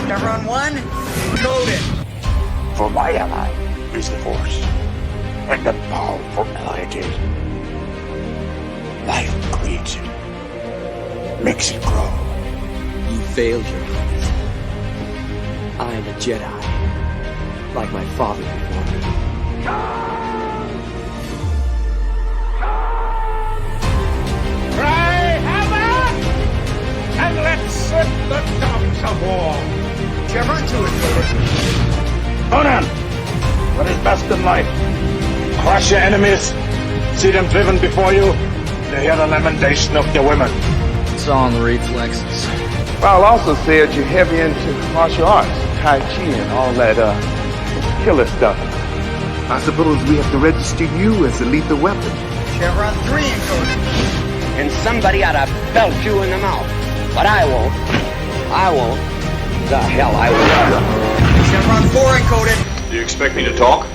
Chevron 1, loaded. For my ally is the Force, and the powerful ally it is. Life creates it, makes it grow. You failed, Your Highness. I am a Jedi, like my father before me. Cry havoc, and let's set the tongues of war. Chevron 2 is loaded. Conan, what is best in life? Crush your enemies, see them driven before you, to hear the lamentation of your women. It's all in the reflexes. I'll also say that you're heavy into martial arts, Tai Chi and all that killer stuff. I suppose we have to register you as a lethal weapon. Chevron 3 encoded. And somebody ought to belt you in the mouth. But I won't. I won't. The hell I will. Chevron 4 encoded. Do you expect me to talk?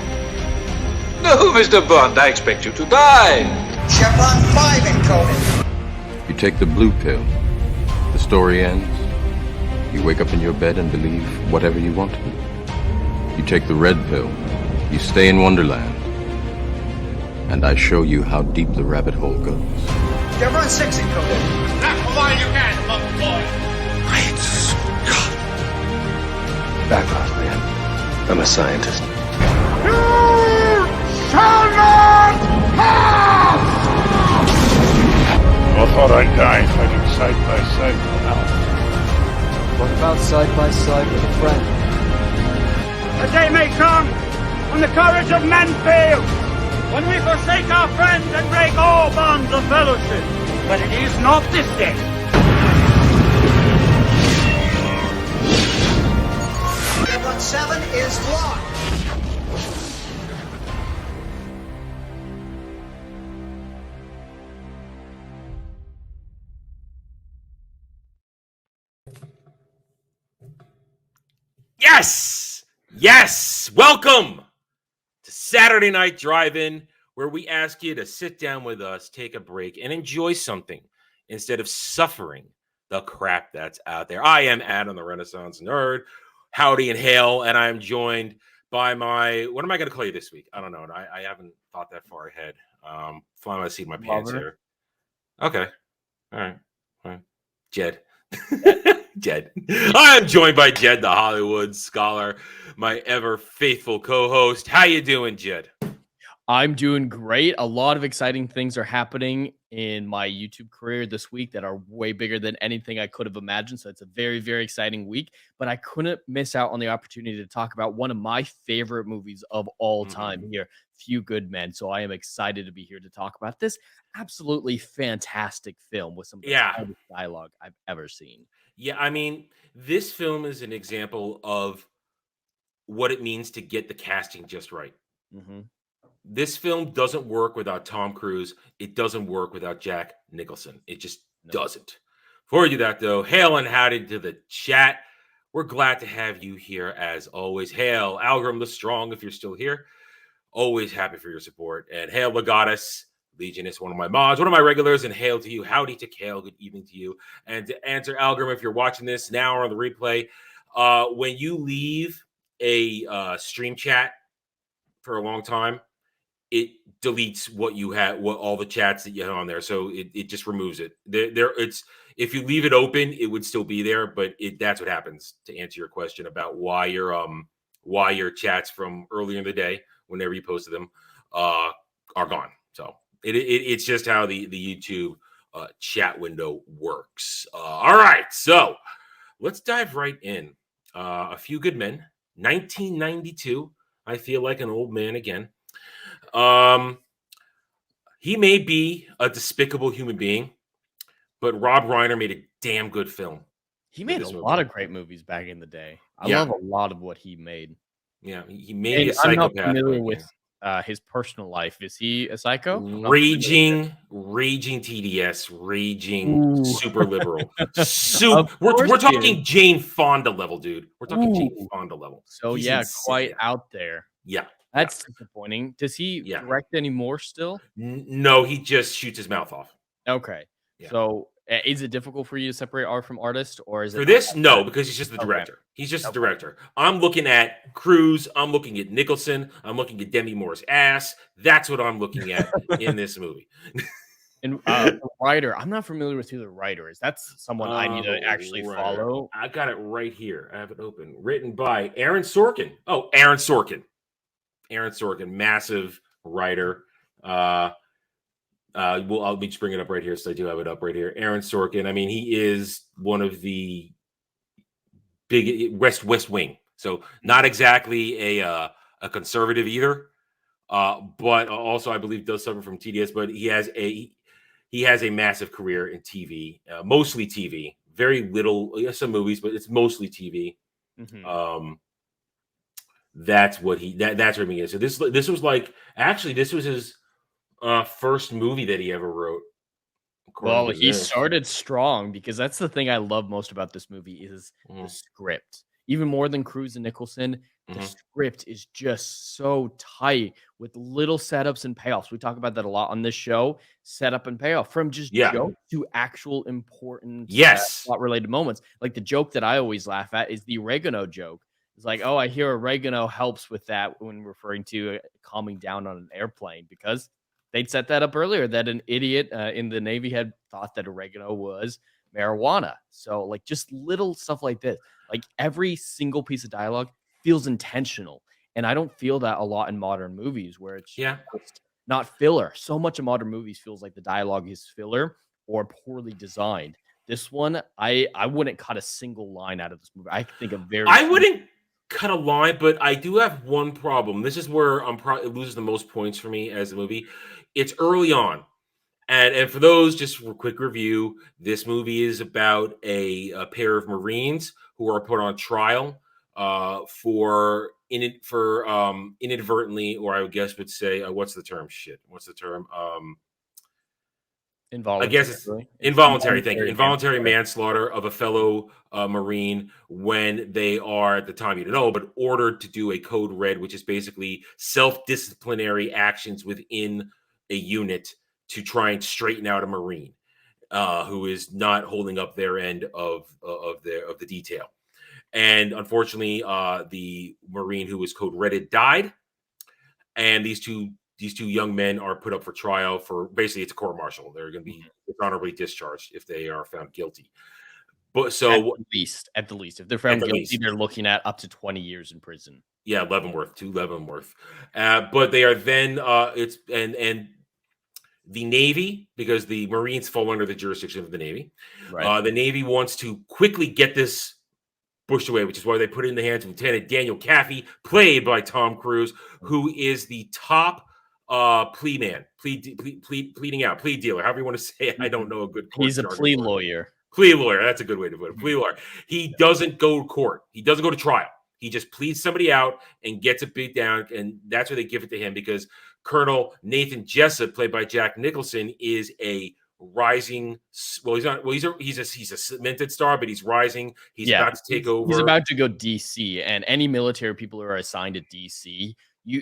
No, Mr. Bond, I expect you to die. Chevron 5 encoded. You take the blue pill. The story ends. You wake up in your bed and believe whatever you want to. You take the red pill. You stay in Wonderland. And I show you how deep the rabbit hole goes. Chevron 6 encoded. That's the line you can, monk boy. Back off, man. I'm a scientist. You shall not pass! I thought I'd die fighting side by side with an elf. What about side by side with a friend? A day may come when the courage of men fails, when we forsake our friends and break all bonds of fellowship. But it is not this day. Chevron 7 is locked. Yes! Yes! Welcome to Saturday Night Drive-In, where we ask you to sit down with us, take a break, and enjoy something instead of suffering the crap that's out there. I am Adam the Renaissance Nerd. Howdy and hail, and I am joined by my... What am I going to call you this week? I don't know. I haven't thought that far ahead. Flying my seat in my pants here. Okay. All right. Jed. Jed. I am joined by Jed, the Hollywood scholar, my ever faithful co-host. How you doing, Jed? I'm doing great. A lot of exciting things are happening in my YouTube career this week that are way bigger than anything I could have imagined. So it's a very, very exciting week. But I couldn't miss out on the opportunity to talk about one of my favorite movies of all time here, Few Good Men. So I am excited to be here to talk about this absolutely fantastic film with some of the best dialogue I've ever seen. Yeah, I mean, this film is an example of what it means to get the casting just right. This film doesn't work without Tom Cruise. It doesn't work without Jack Nicholson. It just doesn't. Before we do that, though, hail and howdy to the chat. We're glad to have you here as always. Hail, Algram the Strong, if you're still here. Always happy for your support. And hail the Goddess. Legion is one of my mods, one of my regulars, and hail to you. Howdy to Kale. Good evening to you. And to answer Algram, if you're watching this now or on the replay, when you leave a stream chat for a long time, it deletes what you had, what all the chats that you had on there. So it just removes it. It's if you leave it open, it would still be there, but that's what happens. To answer your question about why your chats from earlier in the day, whenever you posted them, are gone. So it's just how the YouTube chat window works. All right, so let's dive right in. A Few Good Men, 1992. I feel like an old man again. He may be a despicable human being, but Rob Reiner made a damn good film. He made a lot of great movies back in the day. I love a lot of what he made. Yeah, he made a psychopath. I'm not familiar with his personal life. Is he a psycho? Raging TDS, raging super liberal. We're talking Jane Fonda level, dude. We're talking Jane Fonda level. So he's quite out there. Yeah. That's disappointing. Does he direct anymore still? No, he just shoots his mouth off. Okay. Yeah. So Is it difficult for you to separate art from artist, or is it For this? No, because he's just the Okay. director. He's just Okay. the director. I'm looking at Cruise. I'm looking at Nicholson. I'm looking at Demi Moore's ass. That's what I'm looking at in this movie. And the writer, I'm not familiar with who the writer is. That's someone I need to actually Writer. follow. I got it right here. I have it open. Written by Aaron Sorkin. Oh, Aaron Sorkin. Aaron Sorkin, massive writer. I'll just bring it up right here. So I do have it up right here. Aaron Sorkin. I mean, he is one of the big West Wing. So not exactly a conservative either, but also I believe does suffer from TDS. But he has a massive career in TV, mostly TV. Very little, some movies, but it's mostly TV. That's what that's what he is. So this was like actually this was his first movie that he ever wrote. Well, he started strong because that's the thing I love most about this movie is the script. Even more than Cruise and Nicholson, the script is just so tight with little setups and payoffs. We talk about that a lot on this show. Setup and payoff from just joke to actual important plot-related moments. Like the joke that I always laugh at is the oregano joke. It's like, oh, I hear oregano helps with that when referring to calming down on an airplane because they'd set that up earlier that an idiot in the Navy had thought that oregano was marijuana. So like just little stuff like this, like every single piece of dialogue feels intentional. And I don't feel that a lot in modern movies where it's just not filler. So much of modern movies feels like the dialogue is filler or poorly designed. This one, I wouldn't cut a single line out of this movie. I think I wouldn't cut a line, but I do have one problem. This is where it loses the most points for me as a movie. It's early on. And for those, just for a quick review, this movie is about a pair of Marines who are put on trial for inadvertently, or I guess would say, what's the term? What's the term? I guess it's involuntary. Thank you. Involuntary manslaughter of a fellow Marine when they are, at the time you don't know, but ordered to do a code red, which is basically self-disciplinary actions within a unit to try and straighten out a Marine who is not holding up their end of the detail. And unfortunately, the Marine who was code redded died, and these two young men are put up for trial for basically it's a court martial. They're going to be dishonorably discharged if they are found guilty. But so at the least, if they're found guilty, they're looking at up to 20 years in prison. Yeah, Leavenworth. But they are then and the Navy, because the Marines fall under the jurisdiction of the Navy. Right. The Navy wants to quickly get this pushed away, which is why they put it in the hands of Lieutenant Daniel Caffey, played by Tom Cruise, who is the top plea dealer, however you want to say it. I don't know a good court. He's a plea lawyer. Plea lawyer. That's a good way to put it. Plea lawyer. He doesn't go to court. He doesn't go to trial. He just pleads somebody out and gets it beat down, and that's where they give it to him because Colonel Nathan Jessup, played by Jack Nicholson, is a rising. Well, he's not. Well, he's a cemented star, but he's rising. He's about to take over. He's about to go DC, and any military people who are assigned to DC,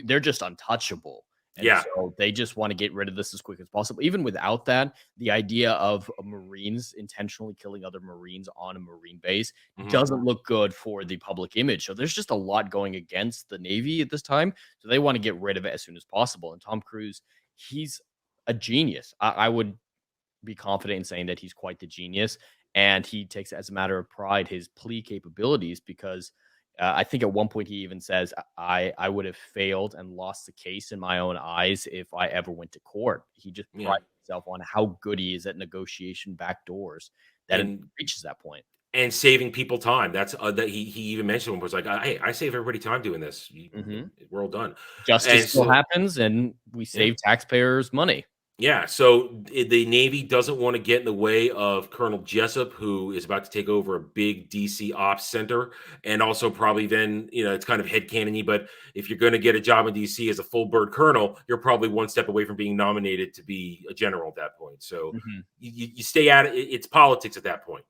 they're just untouchable. And so they just want to get rid of this as quick as possible. Even without that, the idea of Marines intentionally killing other Marines on a Marine base doesn't look good for the public image. So there's just a lot going against the Navy at this time. So they want to get rid of it as soon as possible. And Tom Cruise, he's a genius. I would be confident in saying that he's quite the genius. And he takes, as a matter of pride, his plea capabilities because I think at one point he even says, I would have failed and lost the case in my own eyes if I ever went to court. He just prides himself on how good he is at negotiation back doors that it reaches that point. And saving people time. That's that he even mentioned one was like, hey, I save everybody time doing this. We're all done. Justice still happens and we save taxpayers money. Yeah, so the Navy doesn't want to get in the way of Colonel Jessup, who is about to take over a big DC ops center, and also probably then, it's kind of headcanon-y, but if you're going to get a job in DC as a full-bird colonel, you're probably one step away from being nominated to be a general at that point. So you stay at it. It's politics at that point.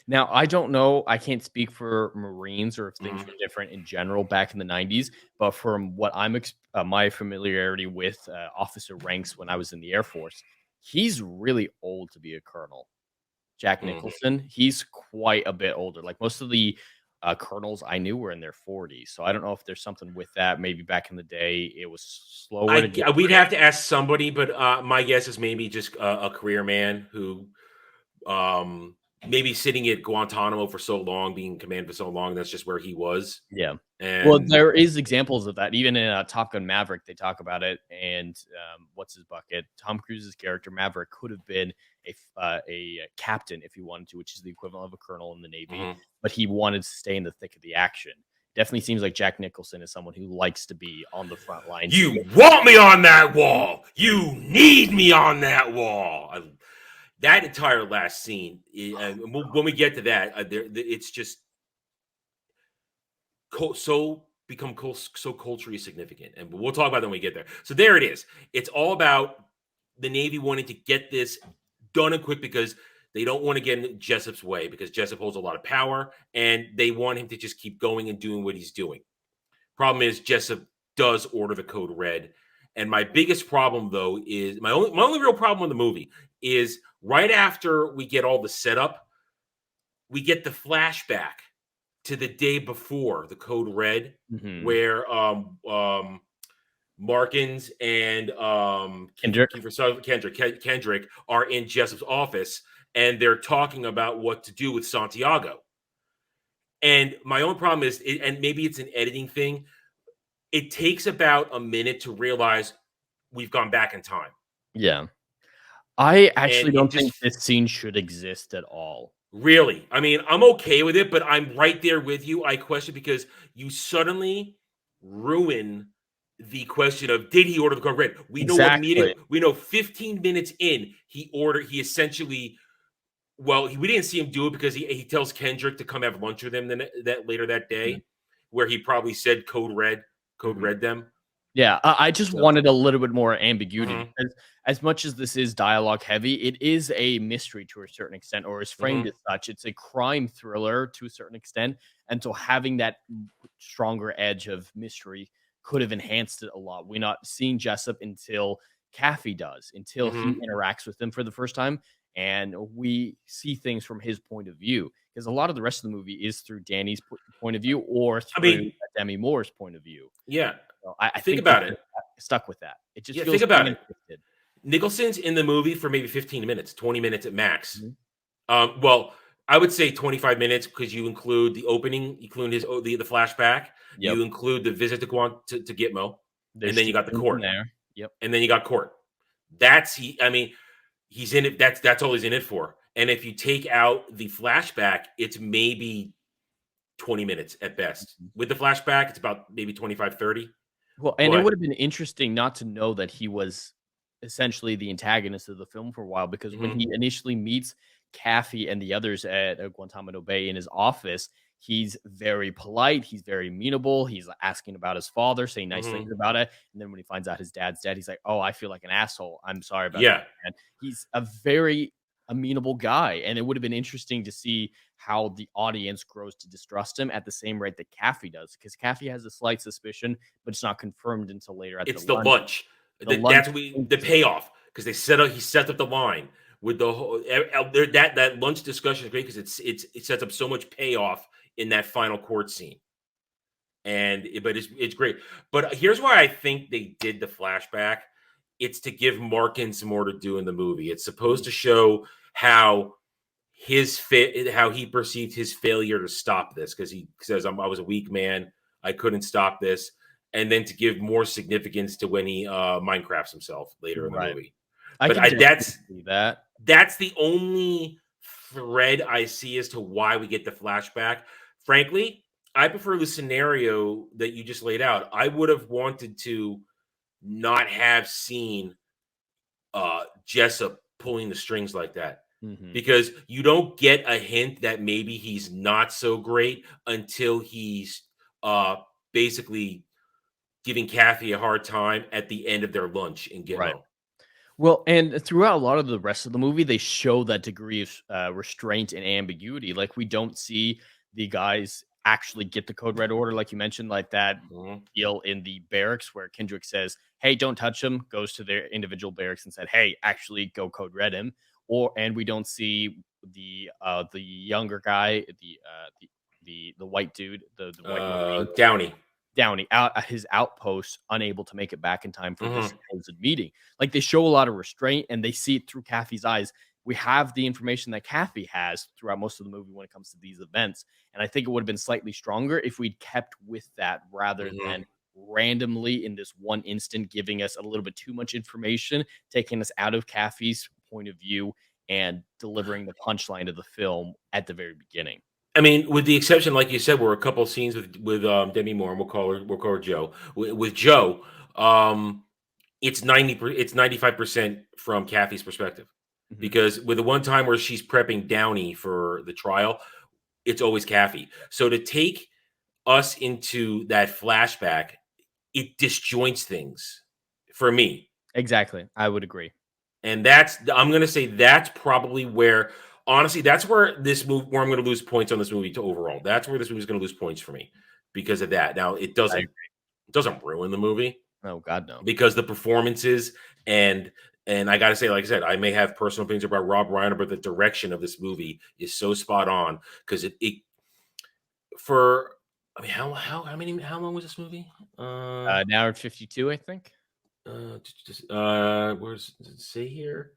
Now, I don't know. I can't speak for Marines or if things were different in general back in the 90s. But from what my familiarity with officer ranks when I was in the Air Force, he's really old to be a colonel. Jack Nicholson, he's quite a bit older. Like most of the colonels I knew were in their 40s. So I don't know if there's something with that. Maybe back in the day it was slower to get. We'd have to ask somebody, but my guess is maybe just a career man who maybe sitting at Guantanamo for so long, being in command for so long, that's just where he was. Yeah. And Well, there is examples of that. Even in Top Gun Maverick, they talk about it. And what's his bucket? Tom Cruise's character Maverick could have been a captain if he wanted to, which is the equivalent of a colonel in the Navy. But he wanted to stay in the thick of the action. Definitely seems like Jack Nicholson is someone who likes to be on the front lines. You want me on that wall. You need me on that wall. That entire last scene, when we get to that, it's just so culturally significant, and we'll talk about that when we get there. So there it is. It's all about the Navy wanting to get this done and quick because they don't want to get in Jessup's way, because Jessup holds a lot of power, and they want him to just keep going and doing what he's doing. Problem is, Jessup does order the code red, and my biggest problem, though, is my only real problem with the movie is right after we get all the setup, we get the flashback to the day before the code red, where Markins and Kendrick are in Jessup's office, and they're talking about what to do with Santiago. And my own problem is, and maybe it's an editing thing, it takes about a minute to realize we've gone back in time. Yeah. I actually don't think this scene should exist at all. Really? I mean, I'm okay with it, but I'm right there with you. I question because you suddenly ruin the question of, did he order the code red? We know immediately. We know 15 minutes in, he essentially, well, we didn't see him do it because he tells Kendrick to come have lunch with him later that day, where he probably said code red them. Yeah, I just wanted a little bit more ambiguity. Because as much as this is dialogue heavy, it is a mystery to a certain extent, or is framed as such. It's a crime thriller to a certain extent. And so having that stronger edge of mystery could have enhanced it a lot. We're not seeing Jessup until Kaffee does, until he interacts with them for the first time. And we see things from his point of view, because a lot of the rest of the movie is through Danny's point of view or through Demi Moore's point of view. Yeah. So I think think about it. Stuck with that. It just feels think about it. Nicholson's in the movie for maybe 15 minutes, 20 minutes at max. Well, I would say 25 minutes because you include the opening, you include the flashback, you include the visit to Gitmo, and then you got the court there. Yep. And then you got court. He's in it. That's all he's in it for. And if you take out the flashback, it's maybe 20 minutes at best. With the flashback, it's about maybe 25, 30. Well, and it would have been interesting not to know that he was essentially the antagonist of the film for a while, because when he initially meets Kaffee and the others at Guantanamo Bay in his office, he's very polite. He's very amenable. He's asking about his father, saying nice things about it. And then when he finds out his dad's dead, he's like, "Oh, I feel like an asshole. I'm sorry about that." And he's a very amenable guy. And it would have been interesting to see how the audience grows to distrust him at the same rate that Kaffee does, because Kaffee has a slight suspicion, but it's not confirmed until later. It's the lunch. That's the payoff, because he set up the line with the whole that lunch discussion is great because it sets up so much payoff in that final court scene, but it's great. But here's why I think they did the flashback. It's to give Markins more to do in the movie. It's supposed to show how he perceived his failure to stop this, because he says, I was a weak man, I couldn't stop this, and then to give more significance to when he Minecrafts himself later in the movie. That's the only thread I see as to why we get the flashback. Frankly, I prefer the scenario that you just laid out. I would have wanted to not have seen Jessup pulling the strings like that, because you don't get a hint that maybe he's not so great until he's basically giving Kaffee a hard time at the end of their lunch in Gitmo. Right. Well, and throughout a lot of the rest of the movie, they show that degree of restraint and ambiguity. Like, we don't see the guys actually get the code red order, like you mentioned, like that deal in the barracks where Kendrick says, "Hey, don't touch him," goes to their individual barracks and said, "Hey, actually go code red him." and we don't see the younger guy, the white dude, the white Marine, Downey out at his outpost, unable to make it back in time for this supposed meeting. Like, they show a lot of restraint, and they see it through Kathy's eyes. We have the information that Kathy has throughout most of the movie when it comes to these events, and I think it would have been slightly stronger if we'd kept with that rather than randomly in this one instant giving us a little bit too much information, taking us out of Kathy's point of view and delivering the punchline of the film at the very beginning. I mean, with the exception, like you said, were a couple of scenes with Demi Moore, and we'll call her Joe. With Joe, it's 95% from Kathy's perspective, because with the one time where she's prepping Downey for the trial, it's always Kathy. So to take us into that flashback, it disjoints things for me. Exactly, I would agree, and I'm going to say that's probably where. Honestly, that's where I'm going to lose points on this movie to overall. That's where this movie is going to lose points for me because of that. Now, it doesn't ruin the movie. Oh God, no. Because the performances and I got to say, like I said, I may have personal opinions about Rob Reiner, but the direction of this movie is so spot on because how long was this movie? An hour and 52, I think. Where does it say here?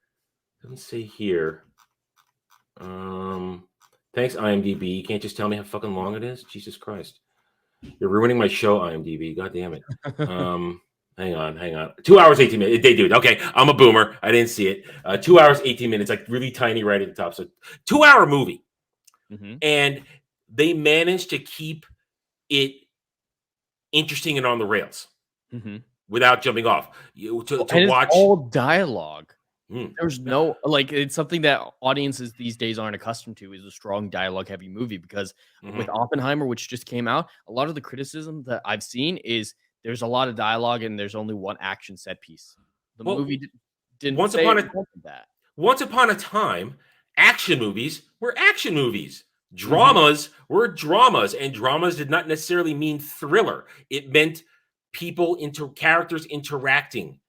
It doesn't say here. Thanks, IMDb. You can't just tell me how fucking long it is. Jesus Christ, you're ruining my show, IMDb. God damn it. Hang on. 2 hours 18 minutes. They do it. Okay, I'm a boomer. I didn't see it. 2 hours 18 minutes, like really tiny, right at the top. So 2 hour movie, and they managed to keep it interesting and on the rails without jumping off. To watch all dialogue. There's no, like, it's something that audiences these days aren't accustomed to, is a strong dialogue heavy movie, because with Oppenheimer, which just came out, a lot of the criticism that I've seen is there's a lot of dialogue and there's only one action set piece. The movie didn't once say that. Once upon a time, action movies were action movies. Dramas were dramas, and dramas did not necessarily mean thriller. It meant characters interacting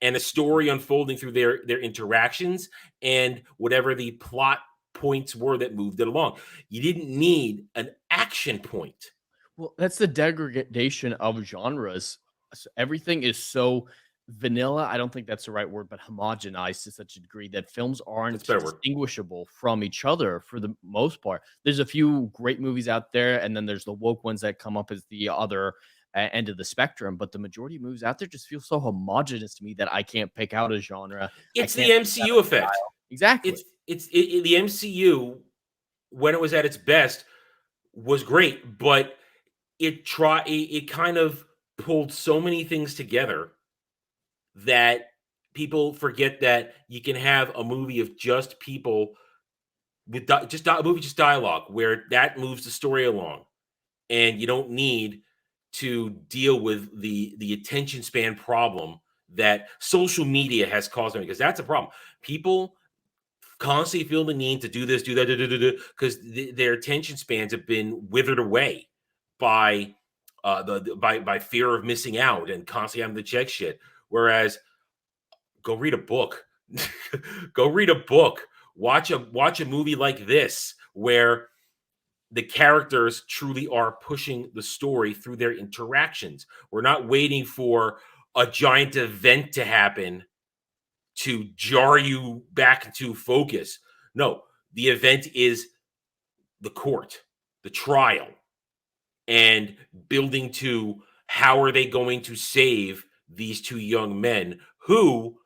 and a story unfolding through their interactions and whatever the plot points were that moved it along. You didn't need an action point. Well, that's the degradation of genres. Everything is so vanilla. I don't think that's the right word, but homogenized to such a degree that films aren't distinguishable from each other for the most part. There's a few great movies out there, and then there's the woke ones that come up as the other end of the spectrum, but the majority of movies out there just feel so homogenous to me that I can't pick out a genre. It's the MCU effect. Exactly. It's the MCU when it was at its best was great, but it kind of pulled so many things together that people forget that you can have a movie of just people with just dialogue where that moves the story along, and you don't need to deal with the attention span problem that social media has caused them, because that's a problem. People constantly feel the need to do this, do that, because their attention spans have been withered away by by fear of missing out and constantly having to check shit. Whereas, go read a book. Go read a book. Watch a movie like this where the characters truly are pushing the story through their interactions. We're not waiting for a giant event to happen to jar you back into focus. No, the event is the court, the trial, and building to how are they going to save these two young men who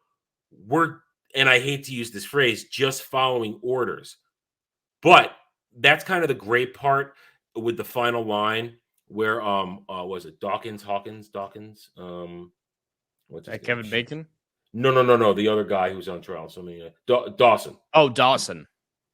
were, and I hate to use this phrase, just following orders. But that's kind of the great part with the final line where was it Hawkins? What's that, Kevin Bacon? No, the other guy who's on trial. Dawson. Oh, Dawson.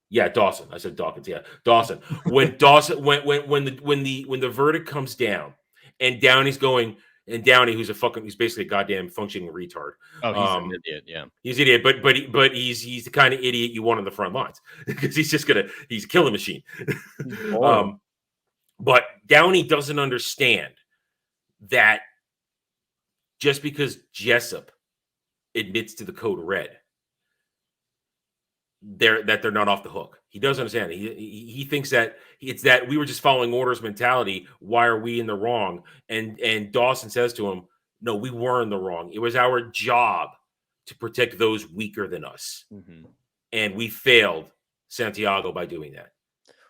Yeah, Dawson. I said Dawkins. Yeah, Dawson. When the verdict comes down and Downey's going, and Downey, he's basically a goddamn functioning retard. Oh, he's an idiot. Yeah, he's an idiot, but he's the kind of idiot you want on the front lines because he's a killing machine. But Downey doesn't understand that just because Jessup admits to the code red they're not off the hook. He doesn't understand. He thinks that it's that we were just following orders mentality. Why are we in the wrong? And Dawson says to him, no, we were in the wrong. It was our job to protect those weaker than us. And we failed Santiago by doing that.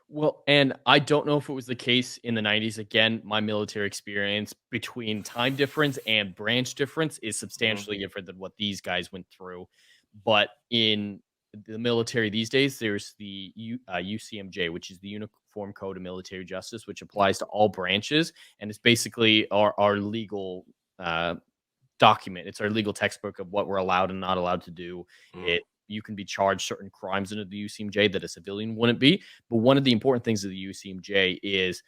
Well, and I don't know if it was the case in the 90s. Again, my military experience between time difference and branch difference is substantially different than what these guys went through. But in the military these days, there's the UCMJ, which is the Uniform Code of Military Justice, which applies to all branches. And it's basically our legal document. It's our legal textbook of what we're allowed and not allowed to do. You can be charged certain crimes under the UCMJ that a civilian wouldn't be. But one of the important things of the UCMJ is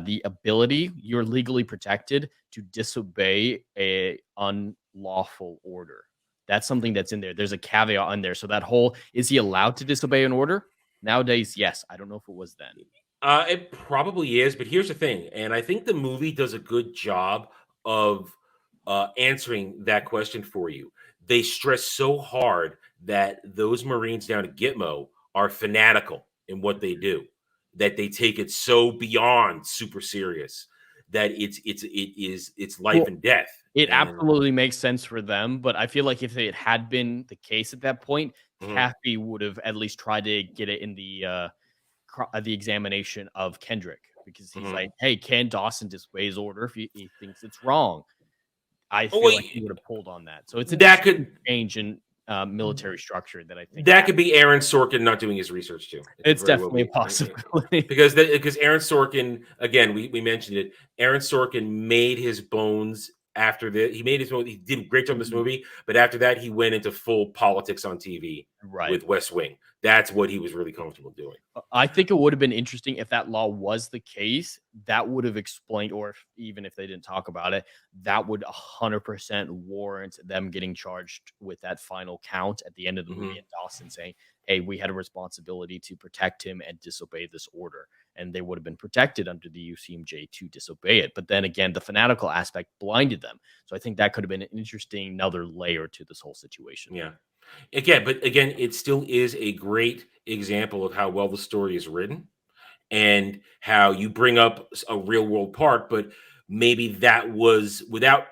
the ability, you're legally protected to disobey a unlawful order. That's something that's in there. There's a caveat on there. So that whole, is he allowed to disobey an order? Nowadays, yes. I don't know if it was then. It probably is, but here's the thing. And I think the movie does a good job of answering that question for you. They stress so hard that those Marines down at Gitmo are fanatical in what they do, that they take it so beyond super serious that it's life and death. It absolutely makes sense for them, but I feel like if it had been the case at that point, Kathy would have at least tried to get it in the examination of Kendrick, because he's like, hey, can Dawson disobey his order if he thinks it's wrong? I feel like he would have pulled on that. So it's a change in military structure that I think that could be Aaron Sorkin not doing his research too. It's definitely a possibility because Aaron Sorkin, again, we mentioned it. Aaron Sorkin made his bones after that. He made his bones. He did a great job in this movie, but after that, he went into full politics on TV with West Wing. That's what he was really comfortable doing. I think it would have been interesting if that law was the case. That would have explained, or even if they didn't talk about it, that would 100% warrant them getting charged with that final count at the end of the movie, and Dawson saying, hey, we had a responsibility to protect him and disobey this order. And they would have been protected under the UCMJ to disobey it. But then again, the fanatical aspect blinded them. So I think that could have been an interesting another layer to this whole situation. Yeah. Again, it still is a great example of how well the story is written and how you bring up a real world part, but maybe that was without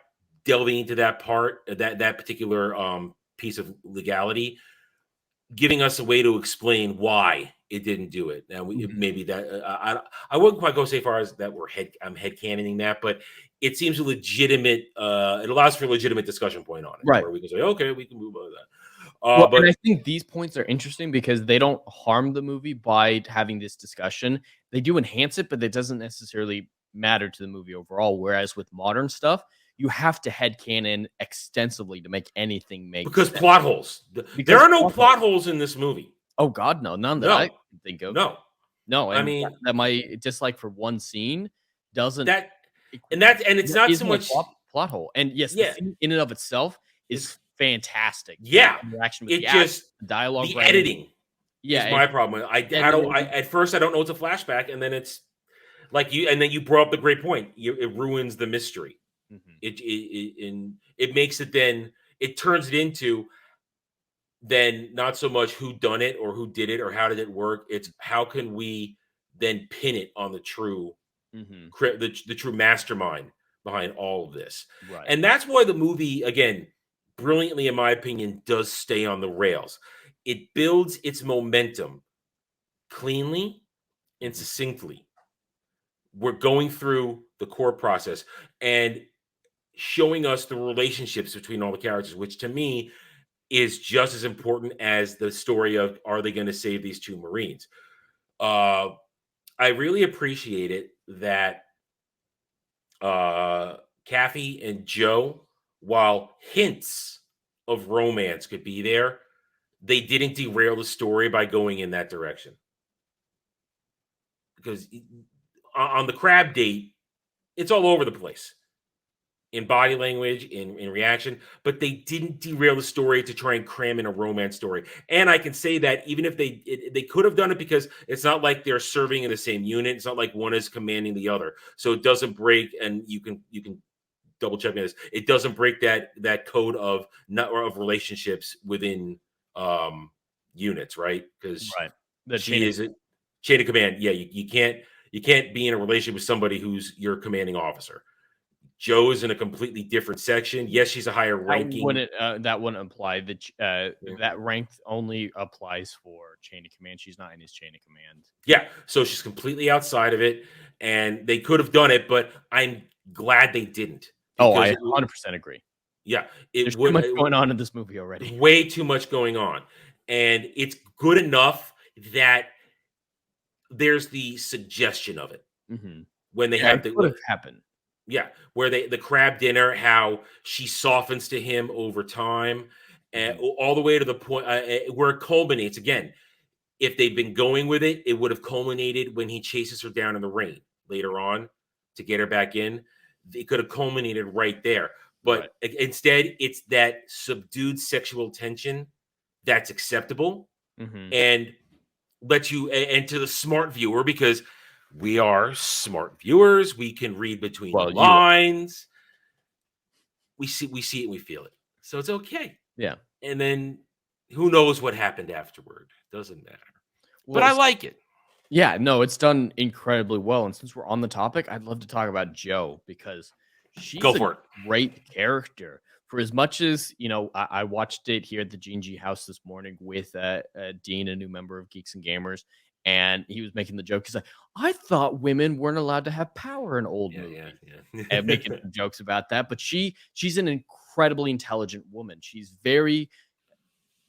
delving into that part, that particular piece of legality, giving us a way to explain why it didn't do it. Now, maybe that I wouldn't quite go so far as that I'm headcanoning that, but it seems a legitimate. It allows for a legitimate discussion point on it, right? Where we can say, okay, we can move on to that. But and I think these points are interesting because they don't harm the movie by having this discussion. They do enhance it, but it doesn't necessarily matter to the movie overall. Whereas with modern stuff, you have to headcanon extensively to make anything make because sense. Plot holes. There are no plot holes in this movie. Oh God, no, none that I can think of. No. I mean that might dislike for one scene doesn't it's not so much plot hole. And yes, the scene in and of itself is fantastic. Yeah, the interaction with the dialogue, the editing. Yeah, is my problem. At first I don't know it's a flashback, and then it's like you brought up the great point. It ruins the mystery. It makes it then it turns it into then not so much who done it or who did it or how did it work. It's how can we then pin it on the true the true mastermind behind all of this. Right. And that's why the movie, again, brilliantly, in my opinion, does stay on the rails. It builds its momentum cleanly and succinctly. We're going through the core process and showing us the relationships between all the characters, which to me is just as important as the story of are they going to save these two Marines. I really appreciate it that Kathy and Joe, while hints of romance could be there, they didn't derail the story by going in that direction. Because on the crab date, it's all over the place in body language, in reaction, but they didn't derail the story to try and cram in a romance story. And I can say that even if they could have done it, because it's not like they're serving in the same unit. It's not like one is commanding the other. So it doesn't break, and you can double check this. It doesn't break that code of relationships within units, right? Because Right. The she is a chain of command. Yeah, you can't be in a relationship with somebody who's your commanding officer. Joe is in a completely different section. Yes, she's a higher ranking. That wouldn't apply. That rank only applies for chain of command. She's not in his chain of command. Yeah, so she's completely outside of it, and they could have done it, but I'm glad they didn't. Oh, I 100% agree. Yeah, there's too much going on in this movie already. Way too much going on, and it's good enough that there's the suggestion of it when they have the happen. Yeah, where the crab dinner, how she softens to him over time, and all the way to the point where it culminates. Again, if they'd been going with it, it would have culminated when he chases her down in the rain later on to get her back in. It could have culminated right there. But instead, it's that subdued sexual tension that's acceptable and lets you, and to the smart viewer, because we are smart viewers, we can read between the lines. We see it, we feel it. So it's okay. Yeah. And then who knows what happened afterward? Doesn't matter. Well, but I like it. Yeah, no, it's done incredibly well. And since we're on the topic, I'd love to talk about Joe because she's a great character. For as much as, I watched it here at the G&G house this morning with Dean, a new member of Geeks and Gamers, and he was making the joke because I thought women weren't allowed to have power in old movies. Yeah. And making some jokes about that. But she's an incredibly intelligent woman. She's very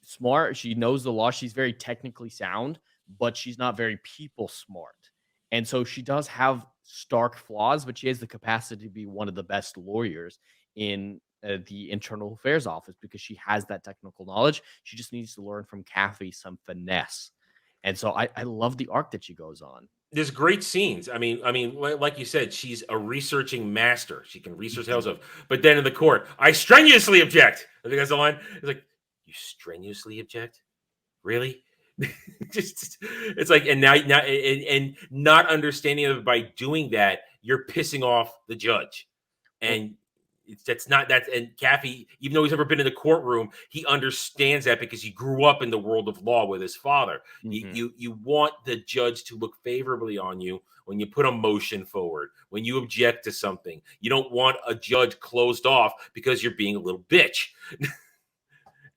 smart. She knows the law. She's very technically sound, but she's not very people smart. And so she does have stark flaws, but she has the capacity to be one of the best lawyers in the internal affairs office because she has that technical knowledge. She just needs to learn from Kathy some finesse. And so I love the arc that she goes on. There's great scenes. I mean, like you said, she's a researching master. She can research hell stuff. But then in the court, I strenuously object. I think that's the line. It's like, you strenuously object? Really? It's like, and now and not understanding of it by doing that, you're pissing off the judge. And and Kathy, even though he's never been in the courtroom, he understands that because he grew up in the world of law with his father. You want the judge to look favorably on you when you put a motion forward, when you object to something. You don't want a judge closed off because you're being a little bitch.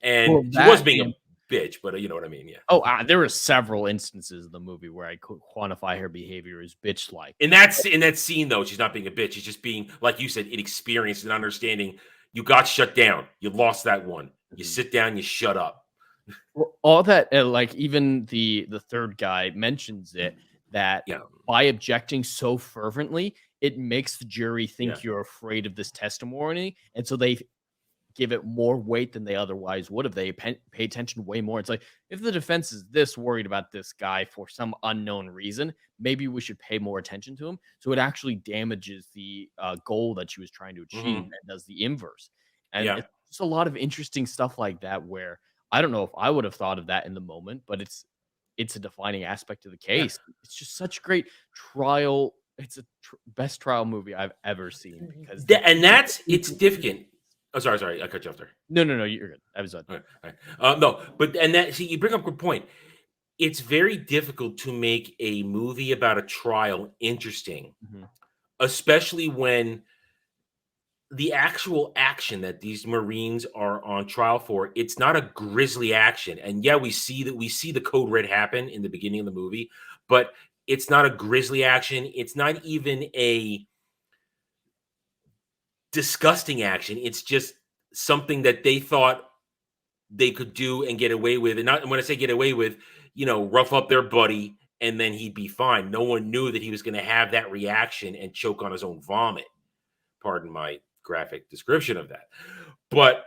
And she was being a bitch, but you know what I mean? Yeah. Oh, there were several instances in the movie where I could quantify her behavior as bitch-like. In that scene, though, she's not being a bitch. She's just being, like you said, inexperienced and understanding. You got shut down. You lost that one. You sit down. You shut up. Well, all that, like even the third guy mentions it, that by objecting so fervently, it makes the jury think you're afraid of this testimony, and so they give it more weight than they otherwise would if they pay attention way more. It's like, if the defense is this worried about this guy for some unknown reason, maybe we should pay more attention to him. So it actually damages the goal that she was trying to achieve and does the inverse. And it's just a lot of interesting stuff like that where I don't know if I would have thought of that in the moment, but it's a defining aspect of the case. It's just such great trial. It's a best trial movie I've ever seen because it's difficult. Oh, sorry, I cut you off there. No, you're good. I was done. All right. No, but you bring up a good point. It's very difficult to make a movie about a trial interesting, especially when the actual action that these Marines are on trial for, it's not a grisly action. And we see the code red happen in the beginning of the movie, but it's not a grisly action. It's not even a disgusting action. It's just something that they thought they could do and get away with. And not when I say get away with, rough up their buddy and then he'd be fine. No one knew that he was going to have that reaction and choke on his own vomit. Pardon my graphic description of that. But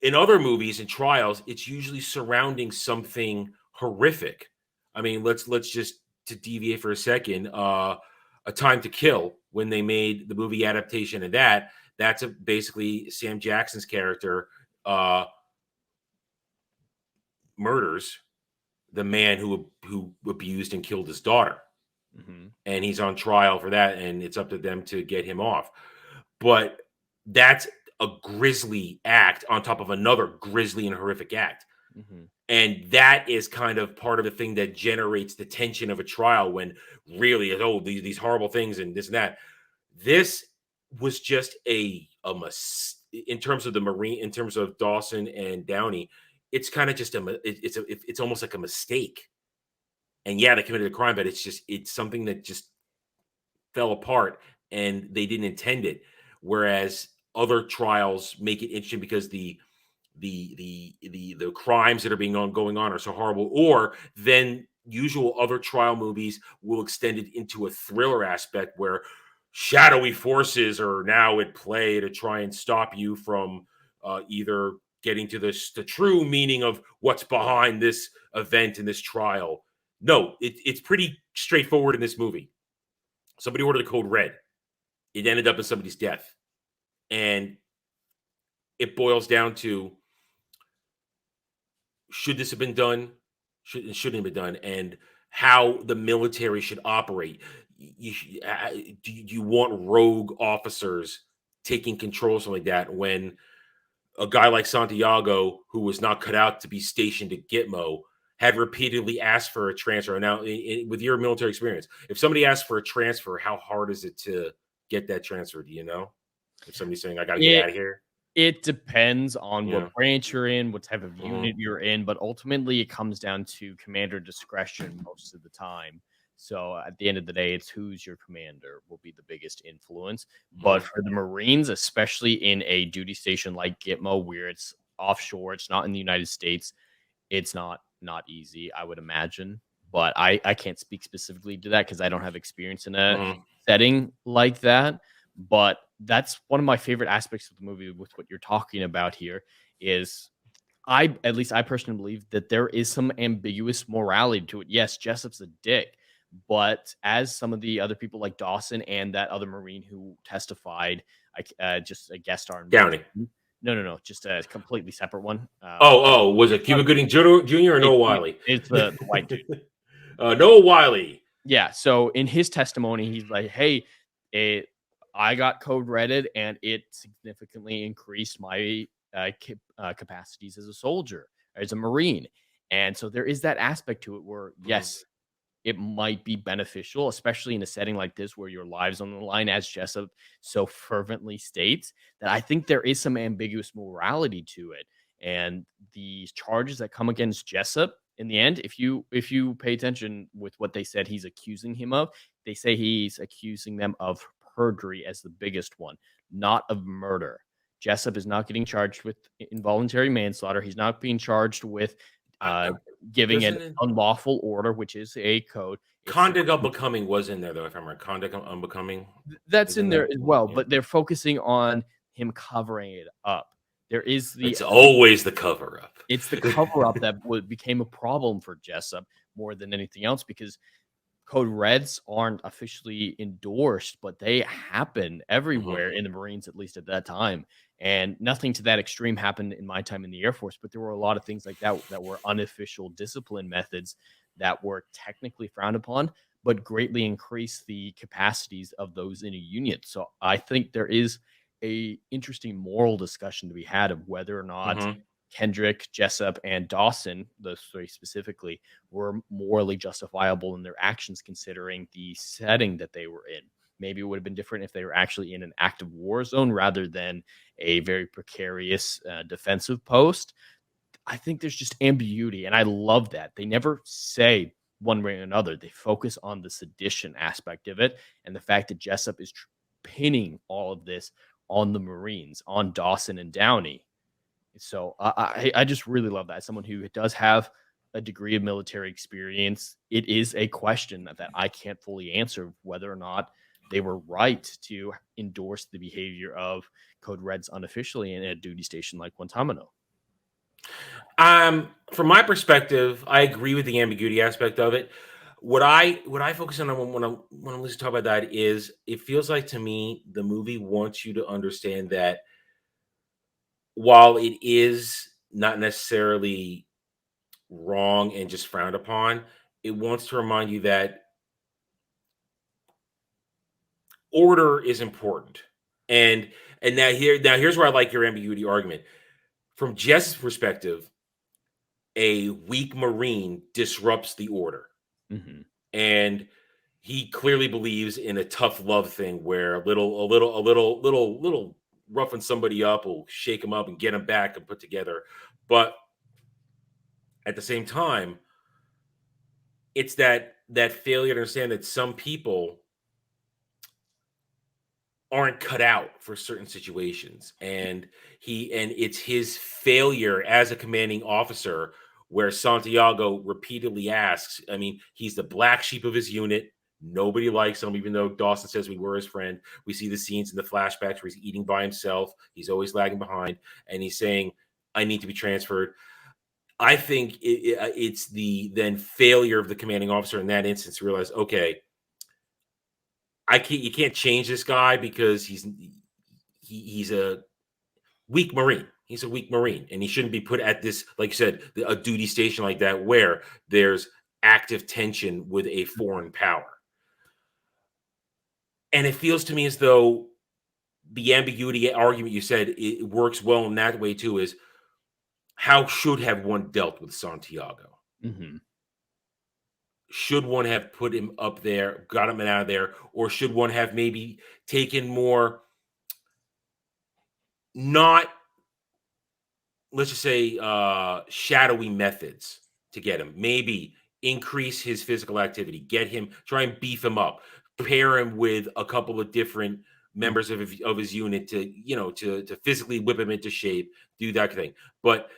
in other movies and trials, it's usually surrounding something horrific. I mean, let's just to deviate for a second, A Time to Kill, when they made the movie adaptation of that's basically Sam Jackson's character murders the man who abused and killed his daughter. And he's on trial for that, and it's up to them to get him off. But that's a grisly act on top of another grisly and horrific act. And that is kind of part of the thing that generates the tension of a trial when really, oh, these horrible things and this and that. This was just in terms of the Marine, in terms of Dawson and Downey, it's kind of just it's almost like a mistake. And yeah, they committed a crime, but it's something that just fell apart and they didn't intend it. Whereas other trials make it interesting because the crimes that are going on are so horrible, or then usual other trial movies will extend it into a thriller aspect where shadowy forces are now at play to try and stop you from either getting to the true meaning of what's behind this event in this trial. No, it's pretty straightforward in this movie. Somebody ordered the code red. It ended up in somebody's death. And it boils down to, should this have been done? Shouldn't have been done? And how the military should operate. Do you want rogue officers taking control of something like that when a guy like Santiago, who was not cut out to be stationed at Gitmo, had repeatedly asked for a transfer? Now, with your military experience, if somebody asks for a transfer, how hard is it to get that transfer? Do you know? If somebody's saying, I got to get out of here? It depends on what branch you're in, what type of Mm-hmm. unit you're in, but ultimately it comes down to commander discretion most of the time. So at the end of the day, it's who's your commander will be the biggest influence. But for the Marines, especially in a duty station like Gitmo, where it's offshore, it's not in the United States, it's not easy, I would imagine. But I can't speak specifically to that because I don't have experience in a setting like that. But that's one of my favorite aspects of the movie with what you're talking about here is at least I personally believe that there is some ambiguous morality to it. Yes, Jessup's a dick, but as some of the other people like Dawson and that other Marine who testified, just a guest star. Downey. No, just a completely separate one. Was it Cuba Gooding Jr. or Noah Wiley? It's the white dude. Noah Wiley. Yeah, so in his testimony, he's like, hey, I got code redded and it significantly increased my capacities as a soldier, as a Marine. And so there is that aspect to it where, yes, it might be beneficial, especially in a setting like this where your lives on the line, as Jessup so fervently states, that I think there is some ambiguous morality to it. And the charges that come against Jessup, in the end, if you pay attention with what they said he's accusing him of, they say he's accusing them of perjury as the biggest one, not of murder. Jessup is not getting charged with involuntary manslaughter. He's not being charged with giving an unlawful order, which is a code. Conduct unbecoming was in there, though, if I remember. Conduct unbecoming. That's in there as well, but they're focusing on him covering it up. There is it's always the cover up. It's the cover up that became a problem for Jessup more than anything else, because code reds aren't officially endorsed, but they happen everywhere in the Marines, at least at that time. And nothing to that extreme happened in my time in the Air Force, but there were a lot of things like that that were unofficial discipline methods that were technically frowned upon, but greatly increased the capacities of those in a unit. So I think there is a interesting moral discussion to be had of whether or not Kendrick, Jessup, and Dawson, those three specifically, were morally justifiable in their actions considering the setting that they were in. Maybe it would have been different if they were actually in an active war zone rather than a very precarious defensive post. I think there's just ambiguity, and I love that. They never say one way or another. They focus on the sedition aspect of it and the fact that Jessup is pinning all of this on the Marines, on Dawson and Downey. So I just really love that. As someone who does have a degree of military experience, it is a question that I can't fully answer whether or not they were right to endorse the behavior of Code Reds unofficially in a duty station like Guantanamo. From my perspective, I agree with the ambiguity aspect of it. What I focus on when I'm listening to talk about that is it feels like to me the movie wants you to understand that while it is not necessarily wrong and just frowned upon, it wants to remind you that order is important. And now here's where I like your ambiguity argument. From Jess's perspective, a weak Marine disrupts the order. Mm-hmm. And he clearly believes in a tough love thing where a little roughing somebody up will shake him up and get him back and put together. But at the same time, it's that failure to understand that some people aren't cut out for certain situations, and it's his failure as a commanding officer where Santiago repeatedly asks. I mean, he's the black sheep of his unit. Nobody likes him, even though Dawson says we were his friend. We see the scenes in the flashbacks where he's eating by himself. He's always lagging behind, and he's saying, "I need to be transferred." I think it's the then failure of the commanding officer in that instance to realize, okay, you can't change this guy because he's a weak Marine. He's a weak Marine, and he shouldn't be put at this, like you said, a duty station like that where there's active tension with a foreign power. And it feels to me as though the ambiguity argument you said it works well in that way too. Is how should have one dealt with Santiago? Mm-hmm. Should one have put him up there, got him out of there, or should one have maybe taken more, not, let's just say, shadowy methods to get him? Maybe increase his physical activity, get him, try and beef him up, pair him with a couple of different members of his unit to physically whip him into shape, do that thing. But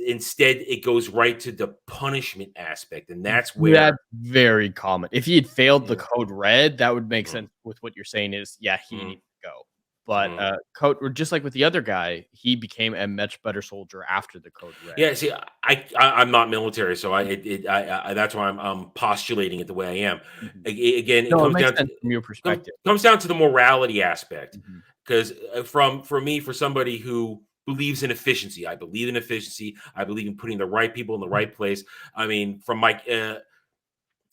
instead, it goes right to the punishment aspect, and that's where that's very common. If he had failed the code red, that would make sense with what you're saying. Is he needs to go, but code, just like with the other guy, he became a much better soldier after the code red. Yeah, see, I'm not military, so I that's why I'm postulating it the way I am. Again, it comes down to, from your perspective. Comes down to the morality aspect, because for somebody who believes in efficiency, I believe in efficiency. I believe in putting the right people in the right place. I mean, from my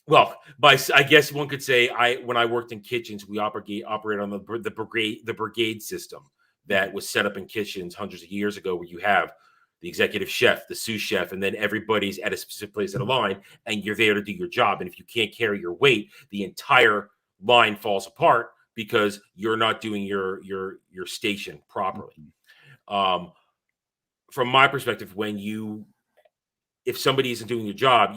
I guess one could say when I worked in kitchens, we operate on the brigade system that was set up in kitchens hundreds of years ago, where you have the executive chef, the sous chef, and then everybody's at a specific place in a line, and you're there to do your job. And if you can't carry your weight, the entire line falls apart because you're not doing your station properly. From my perspective, if somebody isn't doing your job,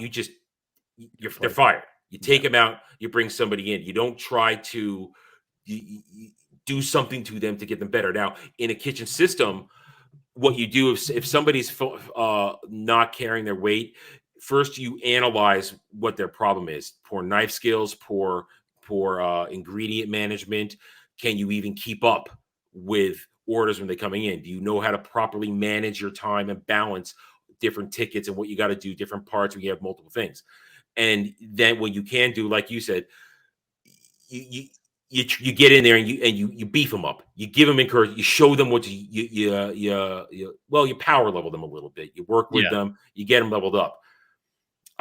they're fired. You take them out, you bring somebody in. You don't try to do something to them to get them better. Now, in a kitchen system, what you do if somebody's not carrying their weight, first you analyze what their problem is. Poor knife skills, poor ingredient management. Can you even keep up with orders when they're coming in? Do you know how to properly manage your time and balance different tickets and what you got to do, different parts when you have multiple things? And then what you can do, like you said, you get in there and you beef them up. You give them encouragement. You show them what you power level them a little bit. You work with them. You get them leveled up.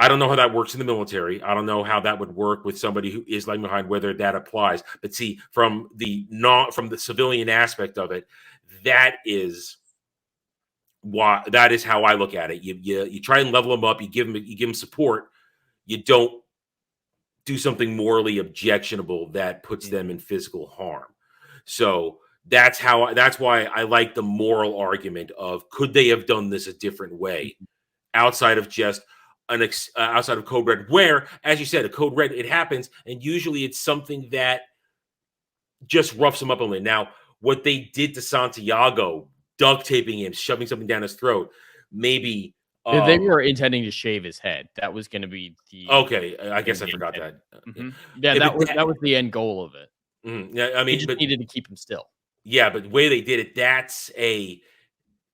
I don't know how that works in the military. I don't know how that would work with somebody who is lagging behind, whether that applies. But see, from the civilian aspect of it, that is how I look at it. You try and level them up. You give them support. You don't do something morally objectionable that puts them in physical harm. So that's why I like the moral argument of, could they have done this a different way outside of just outside of code red, where, as you said, a code red, it happens, and usually it's something that just roughs them up a little. Now, what they did to Santiago, duct taping him, shoving something down his throat, maybe they were intending to shave his head. That was going to be the I guess I forgot that. Yeah, that was the end goal of it. Yeah, I mean, he just needed to keep him still. Yeah, but the way they did it,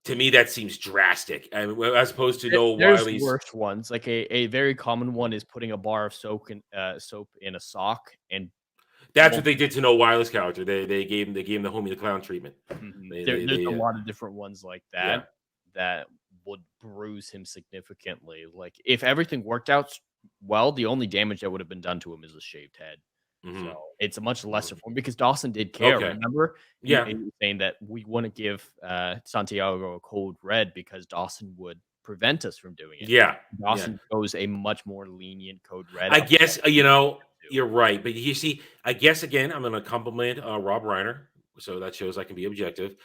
to me, that seems drastic. I mean, as opposed to there's worse ones. Like a very common one is putting a bar of soap in a sock, and that's what they did to Noah Wile's character. They gave him the Homie the Clown treatment. There's a lot of different ones like that that would bruise him significantly. Like, if everything worked out well, the only damage that would have been done to him is a shaved head. So it's a much lesser form, because Dawson did care. Okay. Remember? He was saying that we want to give Santiago a code red because Dawson would prevent us from doing it. Yeah. Dawson chose a much more lenient code red. I guess, you're right. But you see, I guess, again, I'm going to compliment Rob Reiner. So that shows I can be objective.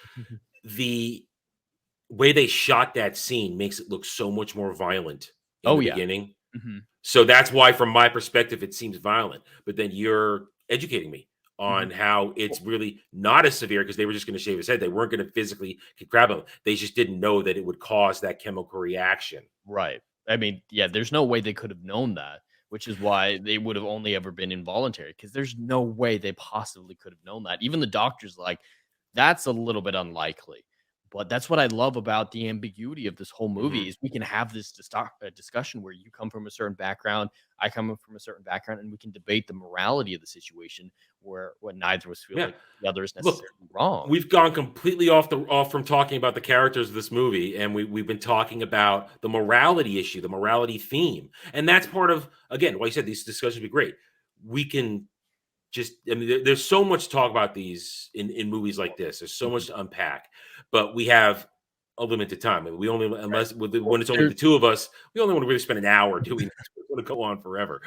The way they shot that scene makes it look so much more violent in the beginning. So that's why, from my perspective, it seems violent. But then you're educating me on how it's really not as severe, because they were just going to shave his head. They weren't going to physically grab him. They just didn't know that it would cause that chemical reaction. Right. I mean, yeah, there's no way they could have known that, which is why they would have only ever been involuntary, because there's no way they possibly could have known that. Even the doctor's like, that's a little bit unlikely. But that's what I love about the ambiguity of this whole movie is we can have this discussion where you come from a certain background, I come from a certain background, and we can debate the morality of the situation where neither of us feel like the other is necessarily wrong. We've gone completely off from talking about the characters of this movie, and we've been talking about the morality issue, the morality theme. And that's part of, again, why I said these discussions would be great. We can just, I mean, there's so much to talk about these in movies like this. There's so much to unpack, but we have a limited time. I mean, we only, unless when it's only the two of us, we only want to really spend an hour doing this. We want to go on forever.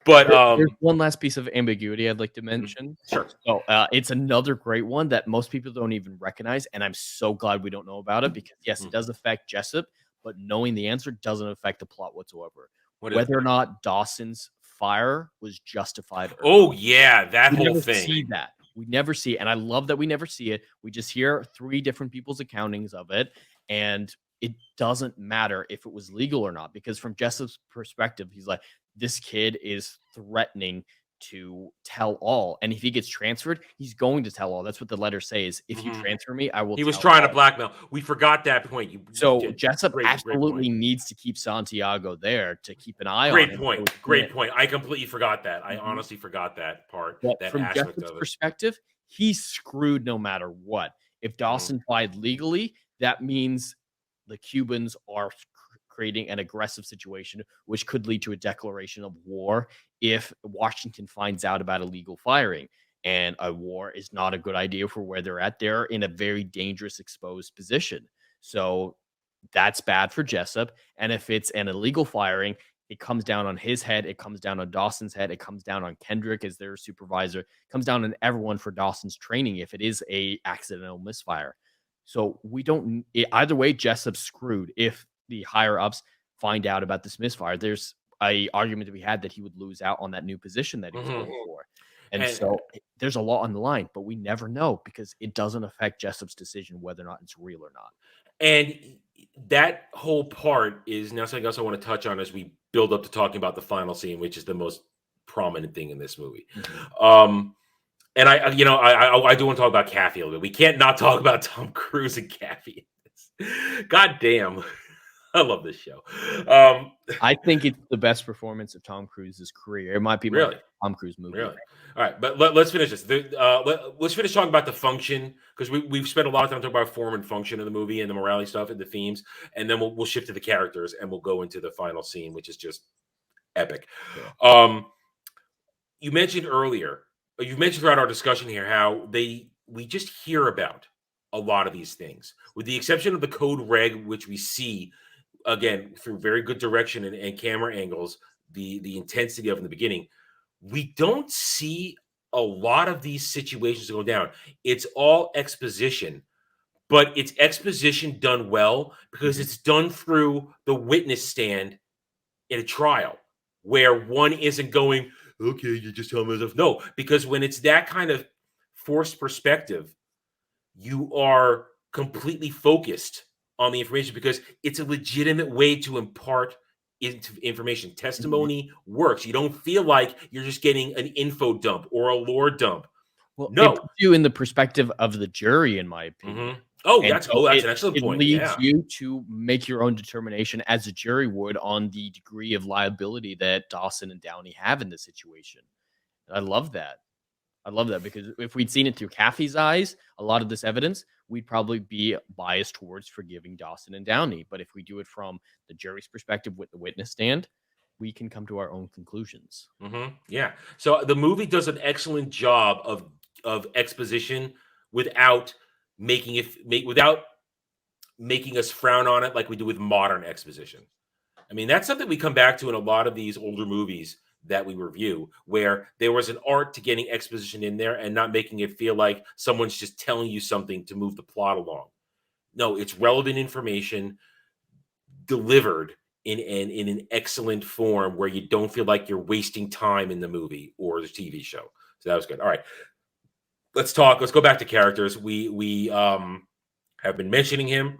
But there's one last piece of ambiguity I'd like to mention. Sure. So it's another great one that most people don't even recognize, and I'm so glad we don't know about it, because yes, it does affect Jessup, but knowing the answer doesn't affect the plot whatsoever. Whether or not Dawson's fire was justified. Oh yeah, that whole never thing. See that. We never see it, and I love that we never see it. We just hear 3 different people's accountings of it, and it doesn't matter if it was legal or not, because from Jessup's perspective, he's like, this kid is threatening to tell all, and if he gets transferred, he's going to tell all. That's what the letter says. If you transfer me, I will. He was tell trying all. to blackmail. We forgot that point. Jessup absolutely needs to keep Santiago there to keep an eye on him. Great point. I completely forgot that. I honestly forgot that part. But that from aspect Jessup's of it. perspective, he's screwed no matter what. If Dawson fied legally, that means the Cubans are creating an aggressive situation, which could lead to a declaration of war if Washington finds out about illegal firing. And a war is not a good idea for where they're at. They're in a very dangerous, exposed position. So that's bad for Jessup. And if it's an illegal firing, it comes down on his head. It comes down on Dawson's head. It comes down on Kendrick as their supervisor. It comes down on everyone for Dawson's training if it is a accidental misfire. So we don't, either way, Jessup's screwed if the higher ups find out about this misfire. There's a argument to be had that he would lose out on that new position that he was going for. And so there's a lot on the line, but we never know because it doesn't affect Jessup's decision whether or not it's real or not. And that whole part is now something else I want to touch on as we build up to talking about the final scene, which is the most prominent thing in this movie. And I do want to talk about Kathy a little bit. We can't not talk about Tom Cruise and Kathy. God damn. I love this show. I think it's the best performance of Tom Cruise's career. It might be my Tom Cruise movie. Really? All right, but let's finish this. Let's finish talking about the function, because we've spent a lot of time talking about form and function of the movie and the morality stuff and the themes, and then we'll shift to the characters and we'll go into the final scene, which is just epic. Yeah. You mentioned throughout our discussion here how we just hear about a lot of these things, with the exception of the code reg, which we see again through very good direction and camera angles, the intensity of in the beginning. We don't see a lot of these situations go down. It's all exposition, but it's exposition done well because it's done through the witness stand in a trial where one isn't going, okay, you just tell me stuff. No, because when it's that kind of forced perspective, you are completely focused on the information because it's a legitimate way to impart information. Testimony works. You don't feel like you're just getting an info dump or a lore dump. Well, no, it puts you in the perspective of the jury, in my opinion. Oh, that's an excellent point. It leads you to make your own determination as a jury would on the degree of liability that Dawson and Downey have in this situation. I love that. I love that because if we'd seen it through Kathy's eyes, a lot of this evidence, we'd probably be biased towards forgiving Dawson and Downey. But if we do it from the jury's perspective with the witness stand, we can come to our own conclusions. Yeah. So the movie does an excellent job of exposition without making us frown on it like we do with modern exposition. I mean, that's something we come back to in a lot of these older movies that we review, where there was an art to getting exposition in there and not making it feel like someone's just telling you something to move the plot along. No, it's relevant information delivered in an excellent form where you don't feel like you're wasting time in the movie or the TV show. So that was good. All right. Let's go back to characters. We have been mentioning him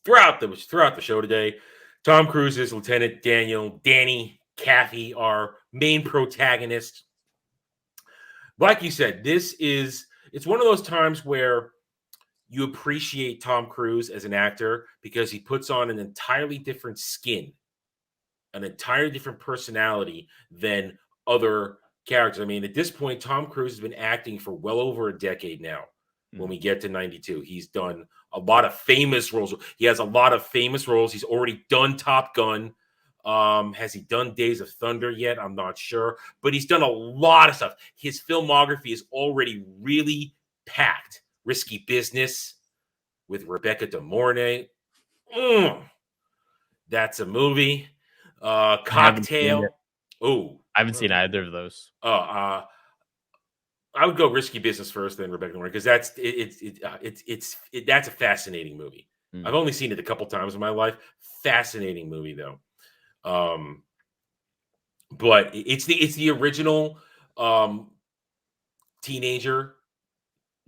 throughout the show today. Tom Cruise is Lieutenant Danny Kaffee, our main protagonist. Like you said, it's one of those times where you appreciate Tom Cruise as an actor because he puts on an entirely different skin, an entirely different personality than other characters. I mean, at this point, Tom Cruise has been acting for well over a decade now. When we get to 92, he's done a lot of famous roles. He has a lot of famous roles. He's already done Top Gun. Has he done Days of Thunder yet? I'm not sure, but he's done a lot of stuff. His filmography is already really packed. Risky Business with Rebecca De Mornay. That's a movie. Cocktail. I haven't seen either of those. I would go Risky Business first, then Rebecca De Mornay, because that's a fascinating movie. I've only seen it a couple times in my life. Fascinating movie though. But it's the original teenager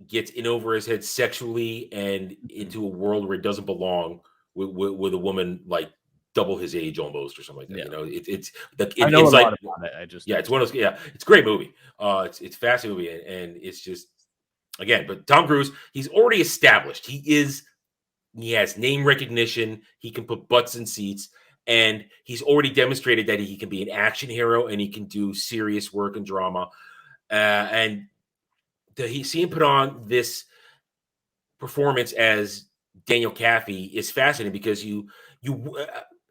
gets in over his head sexually and into a world where it doesn't belong with a woman like double his age almost or something like that. You know, it's I know a lot about it. It's one of those. Yeah, it's a great movie. It's a fascinating movie, and it's just again. But Tom Cruise, he's already established. He has name recognition. He can put butts in seats, and he's already demonstrated that he can be an action hero and he can do serious work and drama. And to see him put on this performance as Daniel Kaffee is fascinating because you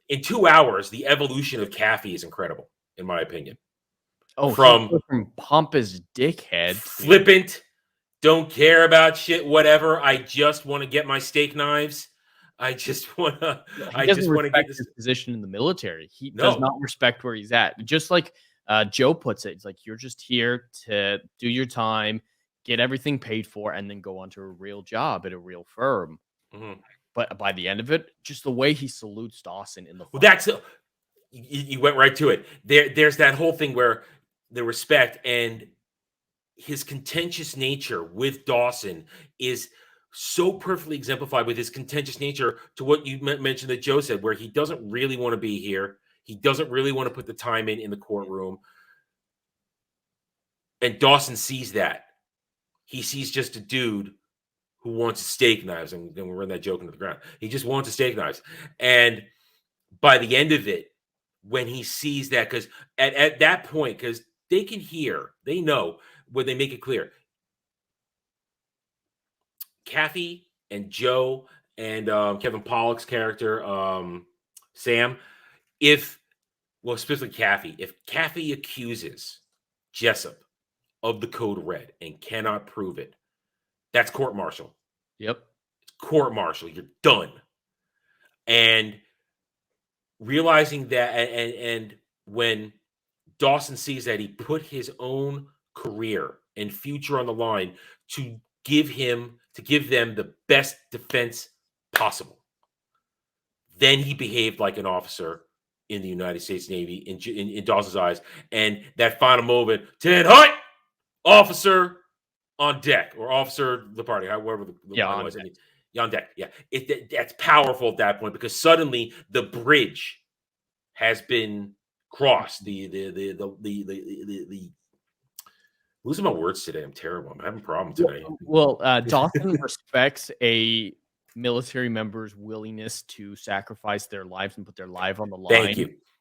in 2 hours, the evolution of Kaffee is incredible, in my opinion. Oh, from pompous dickhead, flippant, don't care about shit, whatever. I just want to get my steak knives. I just want to. I just want to get his position in the military. He does not respect where he's at. Just like Joe puts it, it's like you're just here to do your time, get everything paid for, and then go on to a real job at a real firm. Mm-hmm. But by the end of it, just the way he salutes Dawson in the well, that's you went right to it. There's that whole thing where the respect and his contentious nature with Dawson is so perfectly exemplified with his contentious nature to what you mentioned that Joe said, where he doesn't really want to be here. He doesn't really want to put the time in the courtroom. And Dawson sees that. He sees just a dude who wants steak knives, and then we run that joke into the ground. He just wants a steak knives. And by the end of it, when he sees that, because at that point, because they can hear, they know when they make it clear. Kaffee and Joe and Kevin Pollak's character, Sam, specifically Kaffee, if Kaffee accuses Jessup of the code red and cannot prove it, that's court-martial. Yep. Court-martial. You're done. And realizing that, and when Dawson sees that he put his own career and future on the line to give them the best defense possible, then he behaved like an officer in the United States Navy in Dawson's eyes. And that final moment, Ted Hunt, officer on deck, or officer the party, however the line was. On deck. Yeah. That's powerful at that point because suddenly the bridge has been crossed. The losing my words today. I'm terrible. I'm having a problem today. Well, Dawson respects a military member's willingness to sacrifice their lives and put their life on the line.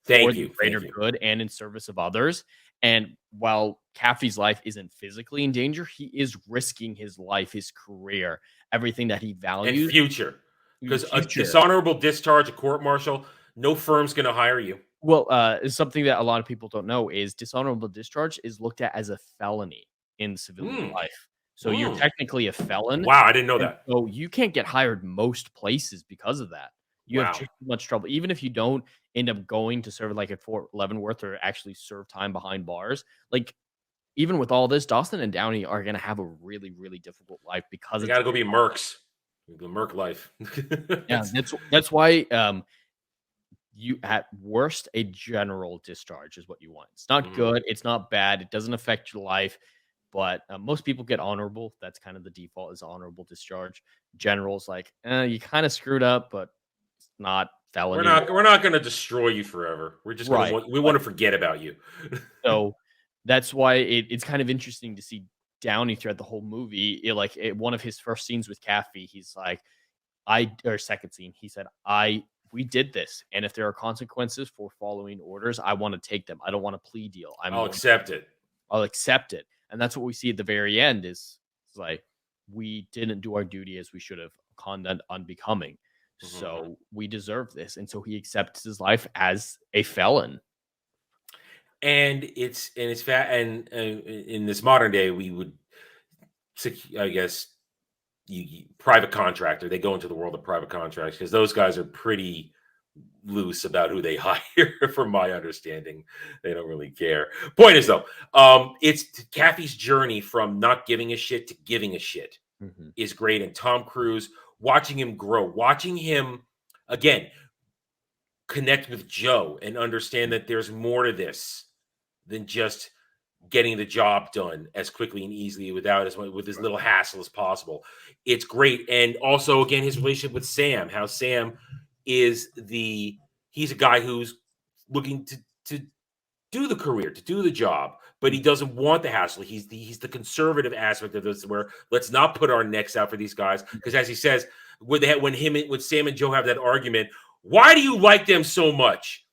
Thank you. Greater good and in service of others. And while Kaffee's life isn't physically in danger, he is risking his life, his career, everything that he values. And future. Because a dishonorable discharge, a court-martial, no firm's going to hire you. Well, something that a lot of people don't know is dishonorable discharge is looked at as a felony in civilian life. So you're technically a felon. Wow, I didn't know that. So you can't get hired most places because of that. You have Wow. too much trouble. Even if you don't end up going to serve like at Fort Leavenworth or actually serve time behind bars, like even with all this, Dawson and Downey are going to have a really, really difficult life because They it's got to go be mercs. The merc life. yeah, that's why you at worst a general discharge is what you want. It's not good, it's not bad, it doesn't affect your life, but most people get honorable. That's kind of the default is honorable discharge. General's like, you kind of screwed up, but it's not felony. We're not going to destroy you forever. We're just going to we want to forget about you. So that's why it's kind of interesting to see Downey throughout the whole movie. One of his first scenes with Caffey, he's like, or second scene, he said, we did this, and if there are consequences for following orders, I want to take them. I don't want a plea deal. I'll accept it. I'll accept it. And that's what we see at the very end is like, we didn't do our duty as we should have, conduct unbecoming. So we deserve this. And so he accepts his life as a felon. And it's and in this modern day, we would, I guess, private contractor. They go into the world of private contracts because those guys are pretty loose about who they hire. From my understanding, they don't really care. Point is though, it's Caffey's journey from not giving a shit to giving a shit is great, and Tom Cruise, watching him grow, watching him again connect with Joe and understand that there's more to this than just getting the job done as quickly and easily with as little hassle as possible. It's great. And also, again, his relationship with Sam, how Sam is he's a guy who's looking to do the career, to do the job, but he doesn't want the hassle. He's the conservative aspect of this, where let's not put our necks out for these guys. Because as he says, when Sam and Joe have that argument, why do you like them so much?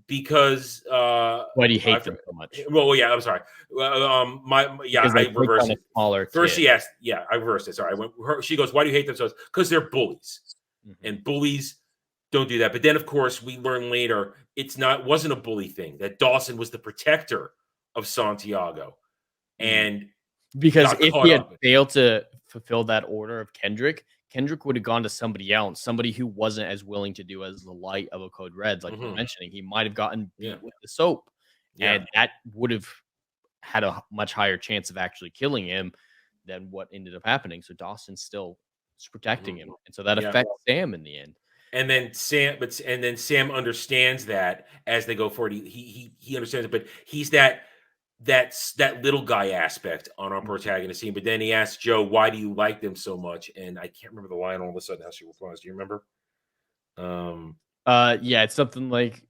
Because why do you hate them so much? Well, yeah, I'm sorry. I reversed it. First, she asked, I reversed it. Sorry, she goes, "Why do you hate them so much?" Because they're bullies, and bullies don't do that. But then, of course, we learn later it wasn't a bully thing. That Dawson was the protector of Santiago, and because if he had failed to fulfill that order of Kendrick would have gone to somebody else, somebody who wasn't as willing to do as the light of a Code Red, like you're mentioning. He might have gotten beat with the soap, and that would have had a much higher chance of actually killing him than what ended up happening. So Dawson still is protecting him, and so that affects Sam in the end. And then Sam understands that as they go forward. He understands it, but he's that little guy aspect on our protagonist scene. But then he asks Joe, "Why do you like them so much?" And I can't remember the line. All of a sudden, how she replies. Do you remember? It's something like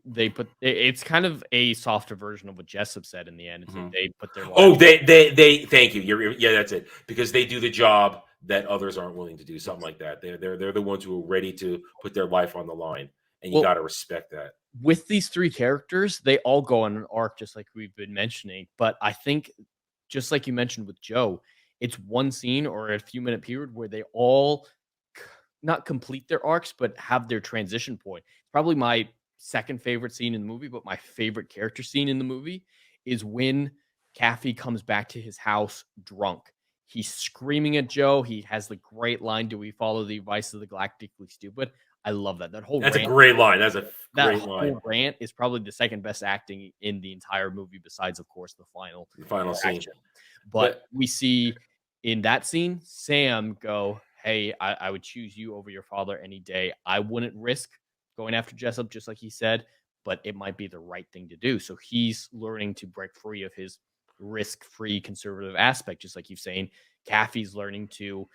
it's kind of a softer version of what Jessup said in the end. They put their they thank you. That's it, because they do the job that others aren't willing to do. Something like that. They're the ones who are ready to put their life on the line, and you got to respect that. With these three characters, they all go on an arc, just like we've been mentioning. But I think, just like you mentioned with Joe, it's one scene or a few minute period where they all not complete their arcs, but have their transition point. Probably my second favorite scene in the movie, but my favorite character scene in the movie is when Caffey comes back to his house drunk. He's screaming at Joe. He has the great line, "Do we follow the advice of the galactically stupid?" I love that. That's a great line. That's a great line. That rant is probably the second best acting in the entire movie, besides, of course, the final scene. But we see in that scene, Sam go, "Hey, I would choose you over your father any day. I wouldn't risk going after Jessup, just like he said, but it might be the right thing to do." So he's learning to break free of his risk-free conservative aspect, just like you're saying. Caffey's learning to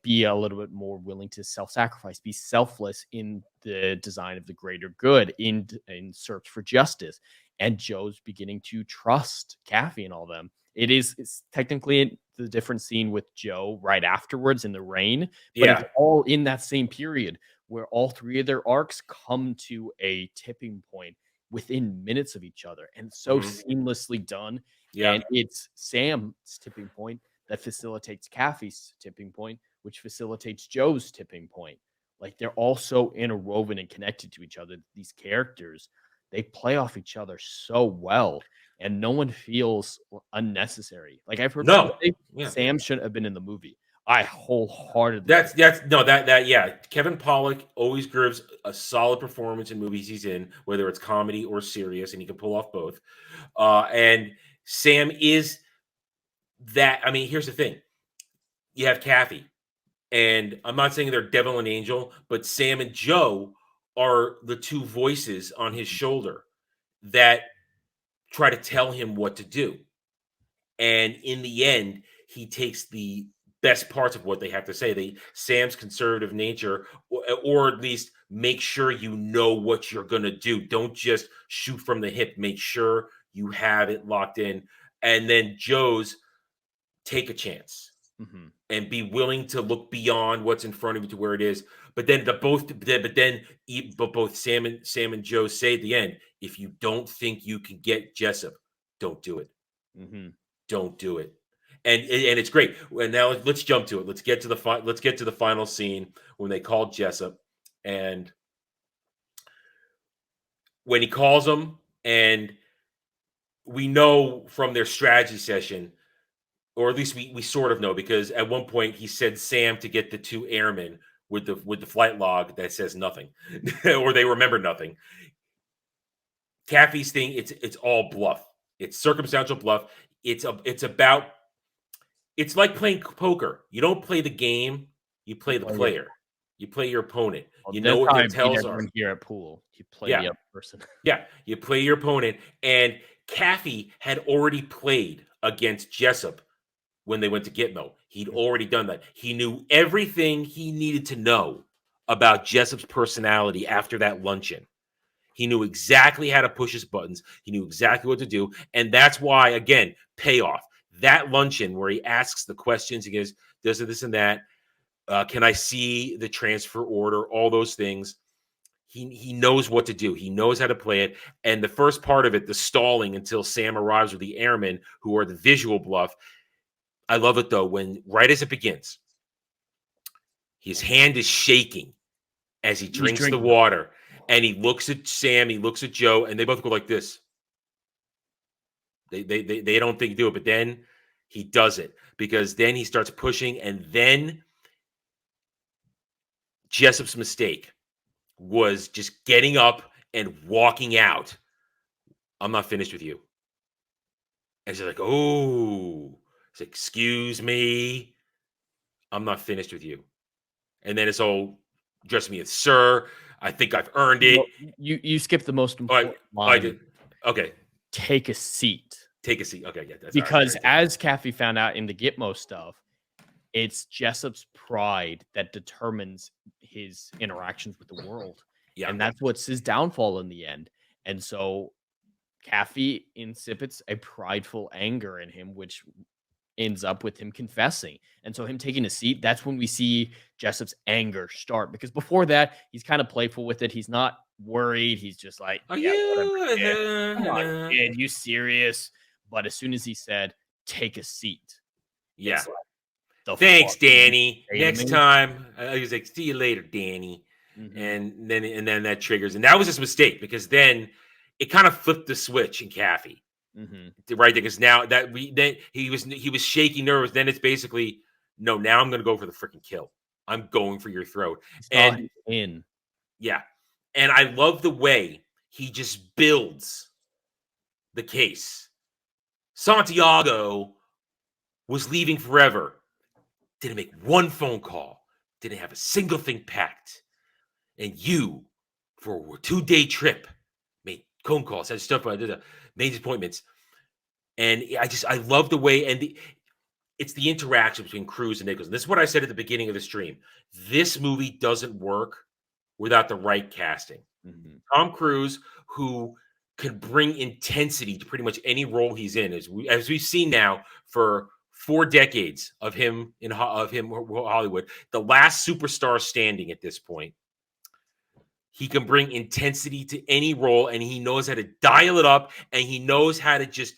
be a little bit more willing to self-sacrifice, be selfless in the design of the greater good, in search for justice. And Joe's beginning to trust Caffey and all them. It's technically the different scene with Joe right afterwards in the rain, but it's all in that same period where all three of their arcs come to a tipping point within minutes of each other, and so seamlessly done. And it's Sam's tipping point that facilitates Caffey's tipping point, which facilitates Joe's tipping point. Like, they're all so interwoven and connected to each other, these characters, they play off each other so well, and no one feels unnecessary. Like I've heard people say Sam shouldn't have been in the movie. I wholeheartedly Kevin Pollak always gives a solid performance in movies he's in, whether it's comedy or serious, and he can pull off both. And Sam is that. I mean, here's the thing: you have Kathy, and I'm not saying they're devil and angel, but Sam and Joe are the two voices on his shoulder that try to tell him what to do. And in the end, he takes the best parts of what they have to say. Sam's conservative nature, or at least make sure you know what you're going to do. Don't just shoot from the hip. Make sure you have it locked in. And then Joe's take a chance and be willing to look beyond what's in front of you to where it is. But then both Sam and Joe say at the end, if you don't think you can get Jessup, don't do it. Don't do it. And it's great. And now let's jump to it. Let's get to the final scene when they call Jessup, and when he calls him, and we know from their strategy session, or at least we sort of know, because at one point he said Sam to get the two airmen with the flight log that says nothing, or they remember nothing. Kathy's thing, it's all bluff. It's circumstantial bluff. It's like playing poker. You don't play the game, you play the player. You play your opponent. Well, you know what their tells are. Here at pool, you play the other person. Yeah, you play your opponent. And Kathy had already played against Jessup when they went to Gitmo. He'd already done that. He knew everything he needed to know about Jessup's personality after that luncheon. He knew exactly how to push his buttons. He knew exactly what to do. And that's why, again, payoff. That luncheon where he asks the questions, he goes, does it this and that? Can I see the transfer order? All those things. He knows what to do. He knows how to play it. And the first part of it, the stalling until Sam arrives with the airmen, who are the visual bluff. I love it, though, when right as it begins, his hand is shaking as he drinks the water. And he looks at Sam, he looks at Joe, and they both go like this. They don't think to do it, but then he does it, because then he starts pushing, and then Jessup's mistake was just getting up and walking out. I'm not finished with you. And she's like, oh, it's like, excuse me, I'm not finished with you. And then it's all, dress me as sir. I think I've earned it. You skipped the most important line. I did. Okay. Take a seat. Take a seat. Okay, yeah. That's because as Kathy found out in the Gitmo stuff, it's Jessup's pride that determines his interactions with the world. Yeah. And that's what's his downfall in the end. And so Kathy incipits a prideful anger in him, which ends up with him confessing. And so him taking a seat, that's when we see Jessup's anger start. Because before that, he's kind of playful with it. He's not worried. He's just like, come on, kid, you serious? But as soon as he said, take a seat. Yeah. Like, thanks, Danny. Next time. I was like, see you later, Danny. And then that triggers. And that was his mistake, because then it kind of flipped the switch in Kathy. Right, because now that he was shaking nervous. Then it's basically, no, now I'm going to go for the freaking kill. I'm going for your throat. And yeah, and I love the way he just builds the case. Santiago was leaving forever. Didn't make one phone call. Didn't have a single thing packed. And you, for a 2-day trip, made phone calls, had stuff, made appointments. And I love the way, and it's the interaction between Cruise and Nichols. And this is what I said at the beginning of the stream. This movie doesn't work without the right casting. Tom Cruise, who can bring intensity to pretty much any role he's in, as we've seen now for 4 decades of him Hollywood, the last superstar standing at this point. He can bring intensity to any role, and he knows how to dial it up, and he knows how to just,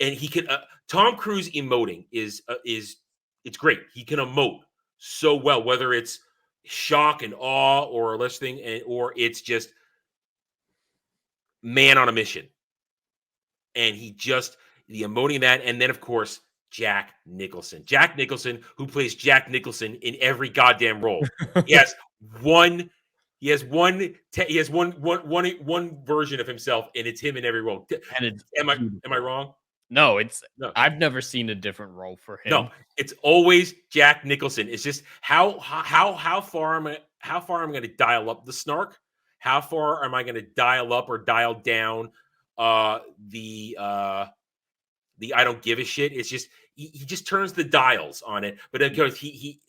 and he can. Tom Cruise emoting is it's great. He can emote so well, whether it's shock and awe or listening, or it's just man on a mission. And he just, the emoting that, and then of course, Jack Nicholson. Jack Nicholson, who plays Jack Nicholson in every goddamn role. He has one version of himself, and it's him in every role. And it's Am I wrong? No, No. I've never seen a different role for him. No, it's always Jack Nicholson. It's just how far am I going to dial up the snark? How far am I going to dial up or dial down the I don't give a shit? It's just he just turns the dials on it. But of course,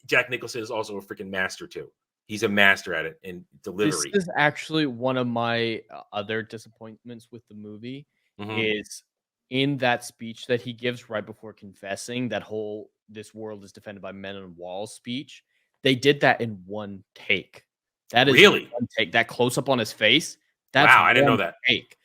Jack Nicholson is also a freaking master too. He's a master at it and delivery. This is actually one of my other disappointments with the movie is in that speech that he gives right before confessing that whole "this world is defended by men on walls" speech. They did that in one take. That is really one take. That close up on his face. That's wow, I didn't know that. Take.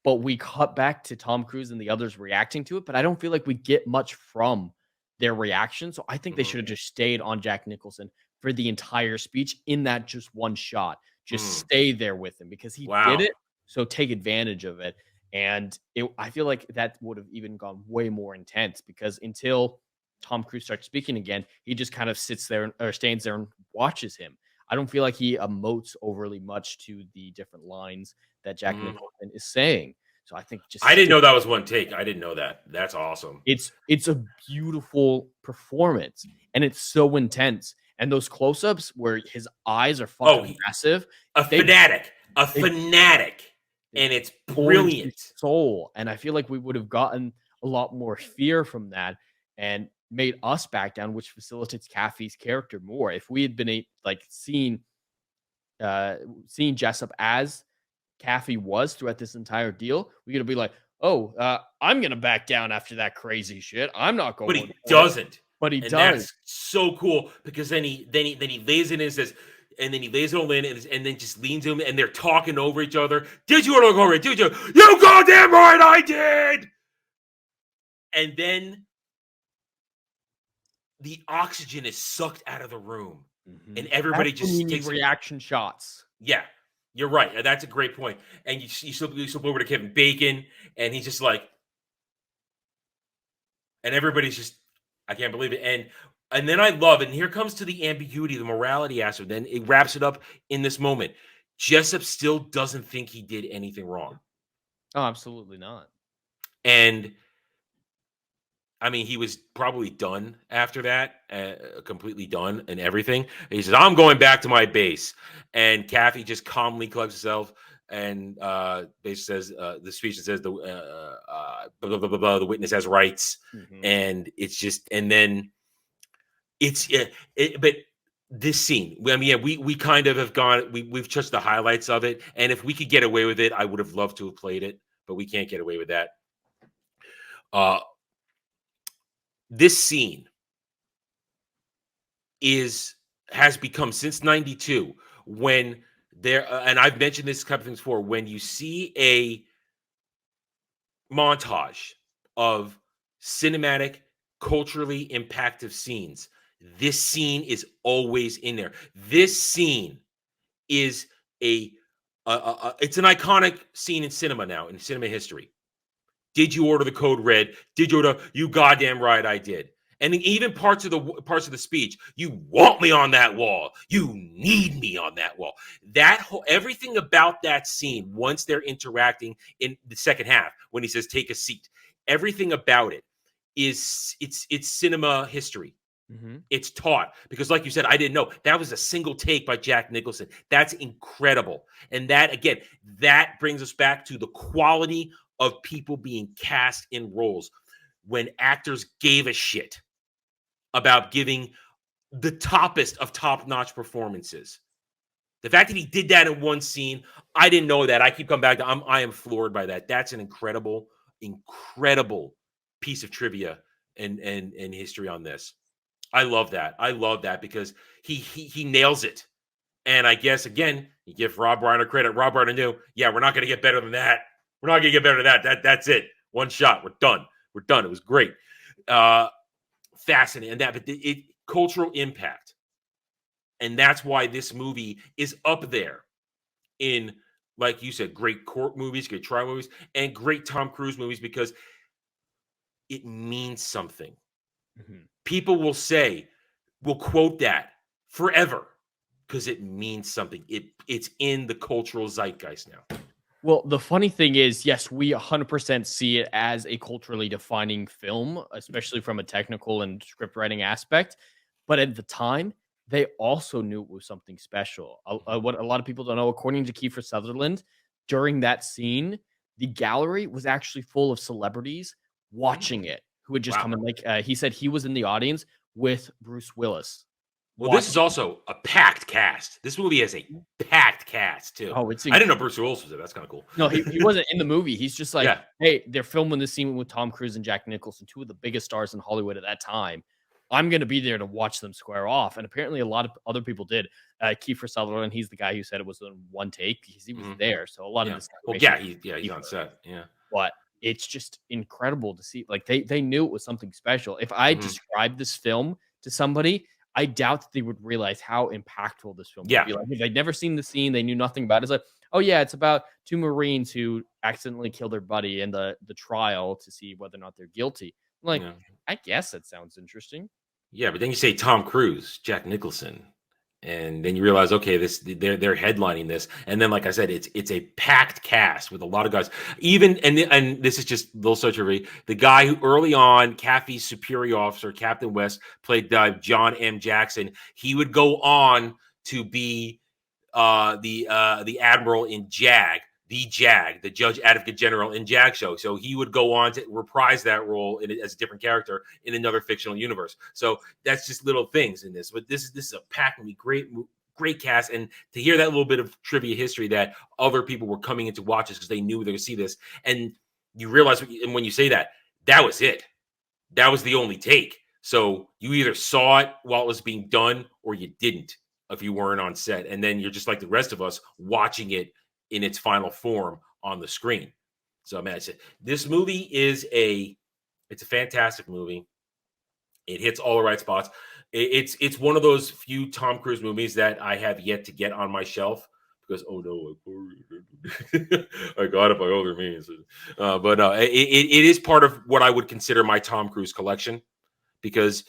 But we cut back to Tom Cruise and the others reacting to it. But I don't feel like we get much from their reaction. So I think they should have just stayed on Jack Nicholson for the entire speech in that just one shot. Just stay there with him because he did it. So take advantage of it. And I feel like that would have even gone way more intense because until Tom Cruise starts speaking again, he just kind of sits there or stands there and watches him. I don't feel like he emotes overly much to the different lines that Jack Nicholson is saying. So I think I didn't know that was one take. I didn't know that. That's awesome. It's a beautiful performance and it's so intense. And those close-ups where his eyes are fucking massive. A fanatic. And it's brilliant. Soul. And I feel like we would have gotten a lot more fear from that and made us back down, which facilitates Caffey's character more. If we had been seeing Jessup as Caffey was throughout this entire deal, we could be like, I'm gonna back down after that crazy shit. I'm not going. But he doesn't. But he does. That's so cool because then he lays it in and says, and then he lays it all in and then just leans him and they're talking over each other. Did you look over it? Did you? You goddamn right I did. And then the oxygen is sucked out of the room, and everybody just takes reaction shots. Yeah, you're right. That's a great point. And you slip over to Kevin Bacon, and he's just like, and everybody's just, I can't believe it. And then I love it. And here comes to the ambiguity, the morality aspect. Then it wraps it up in this moment. Jessup still doesn't think he did anything wrong. Oh, absolutely not. And I mean, he was probably done after that, completely done and everything. He says, I'm going back to my base. And Caffey just calmly collects himself and basically says, the speech that says, blah, blah, blah, blah, the witness has rights. And it's just, and then it's, but this scene, I mean, yeah, we kind of have gone, we've touched the highlights of it. And if we could get away with it, I would have loved to have played it, but we can't get away with that. This scene has become since 92 when there, and I've mentioned this a couple things before, when you see a montage of cinematic, culturally impactful scenes, this scene is always in there. This scene is it's an iconic scene in cinema now, in cinema history. Did you order the code red? Did you order? You goddamn right I did. And even parts of the speech, you want me on that wall. You need me on that wall. Everything about that scene, once they're interacting in the second half, when he says take a seat, everything about it is it's cinema history. It's taught because, like you said, I didn't know that was a single take by Jack Nicholson. That's incredible. And that, again, that brings us back to the quality of people being cast in roles when actors gave a shit about giving the toppest of top-notch performances. The fact that he did that in one scene, I didn't know that. I keep coming back to I am floored by that. That's an incredible piece of trivia and history on this. I love that because he nails it. And I guess, again, you give Rob Reiner credit. Rob Reiner knew, yeah, we're not going to get better than that. We're not going to get better than that. That's it. One shot. We're done. It was great. Fascinating. And but cultural impact. And that's why this movie is up there in like you said, great court movies, great trial movies, and great Tom Cruise movies because it means something. People will quote that forever because it means something. It's in the cultural zeitgeist now. Well, the funny thing is, yes, we 100% see it as a culturally defining film, especially from a technical and script writing aspect. But at the time, they also knew it was something special. What a lot of people don't know, according to Kiefer Sutherland, during that scene, the gallery was actually full of celebrities watching it who had just come in. Like he said, he was in the audience with Bruce Willis. Well, this is also a packed cast. This movie has a packed cast too. Oh, I didn't know Bruce Willis was there. That's kind of cool. No, he wasn't in the movie. He's just like, hey, they're filming this scene with Tom Cruise and Jack Nicholson, two of the biggest stars in Hollywood at that time. I'm going to be there to watch them square off. And apparently a lot of other people did. Kiefer Sutherland, he's the guy who said it was in one take because he was there. So a lot of this. Well, he's on set. Yeah. But it's just incredible to see. Like they knew it was something special. If I described this film to somebody, I doubt that they would realize how impactful this film would be. Like if they'd never seen the scene, they knew nothing about it. It's like, oh yeah, it's about two Marines who accidentally killed their buddy in the trial to see whether or not they're guilty. I'm like, I guess that sounds interesting. Yeah, but then you say Tom Cruise, Jack Nicholson, and then you realize, okay, they're headlining this, and then like I said, it's a packed cast with a lot of guys. Even and this is just a little such a the guy who early on, Caffey's superior officer, Captain West, played John M. Jackson. He would go on to be the admiral in JAG, the Judge Advocate General in JAG show. So he would go on to reprise that role as a different character in another fictional universe. So that's just little things in this. But this is a packed movie, great cast. And to hear that little bit of trivia history that other people were coming in to watch this because they knew they would see this. And you realize when you say that was it. That was the only take. So you either saw it while it was being done or you didn't if you weren't on set. And then you're just like the rest of us watching it in its final form on the screen. So man, this movie it's a fantastic movie. It hits all the right spots. It's one of those few Tom Cruise movies that I have yet to get on my shelf because oh no, I got it by other means. But it is part of what I would consider my Tom Cruise collection because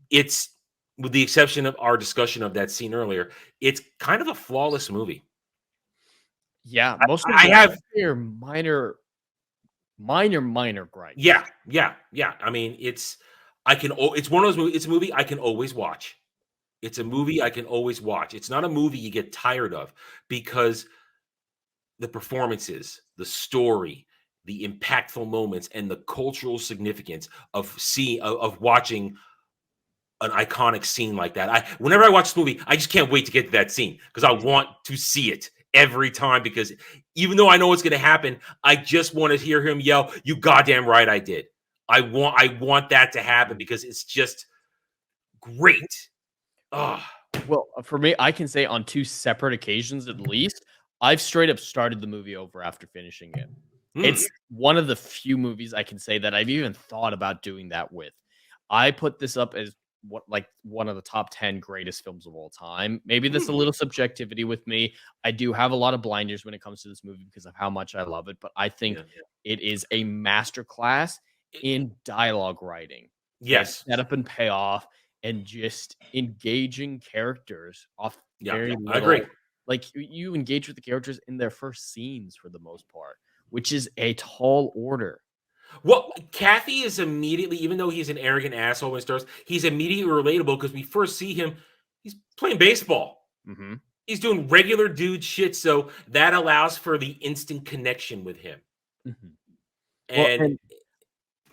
it's, with the exception of our discussion of that scene earlier, it's kind of a flawless movie. Yeah, most of I have minor gripes. Yeah. I mean, it's one of those movies. It's a movie I can always watch. It's a movie I can always watch. It's not a movie you get tired of because the performances, the story, the impactful moments, and the cultural significance of watching an iconic scene like that. Whenever I watch this movie, I just can't wait to get to that scene because I want to see it every time because even though I know what's going to happen, I just want to hear him yell, "You goddamn right I did." I want that to happen because it's just great. Well, for me, I can say on two separate occasions at least, I've straight up started the movie over after finishing it. It's one of the few movies I can say that I've even thought about doing that with. I put this up as one of the top 10 greatest films of all time. Maybe there's a little subjectivity with me. I do have a lot of blinders when it comes to this movie because of how much I love it, but I think it is a masterclass in dialogue writing. Yes. Setup and payoff and just engaging characters off very little. I agree. Like you engage with the characters in their first scenes for the most part, which is a tall order. Well, Kathy is immediately, even though he's an arrogant asshole when he starts, he's immediately relatable because we first see him, he's playing baseball. He's doing regular dude shit, so that allows for the instant connection with him. And it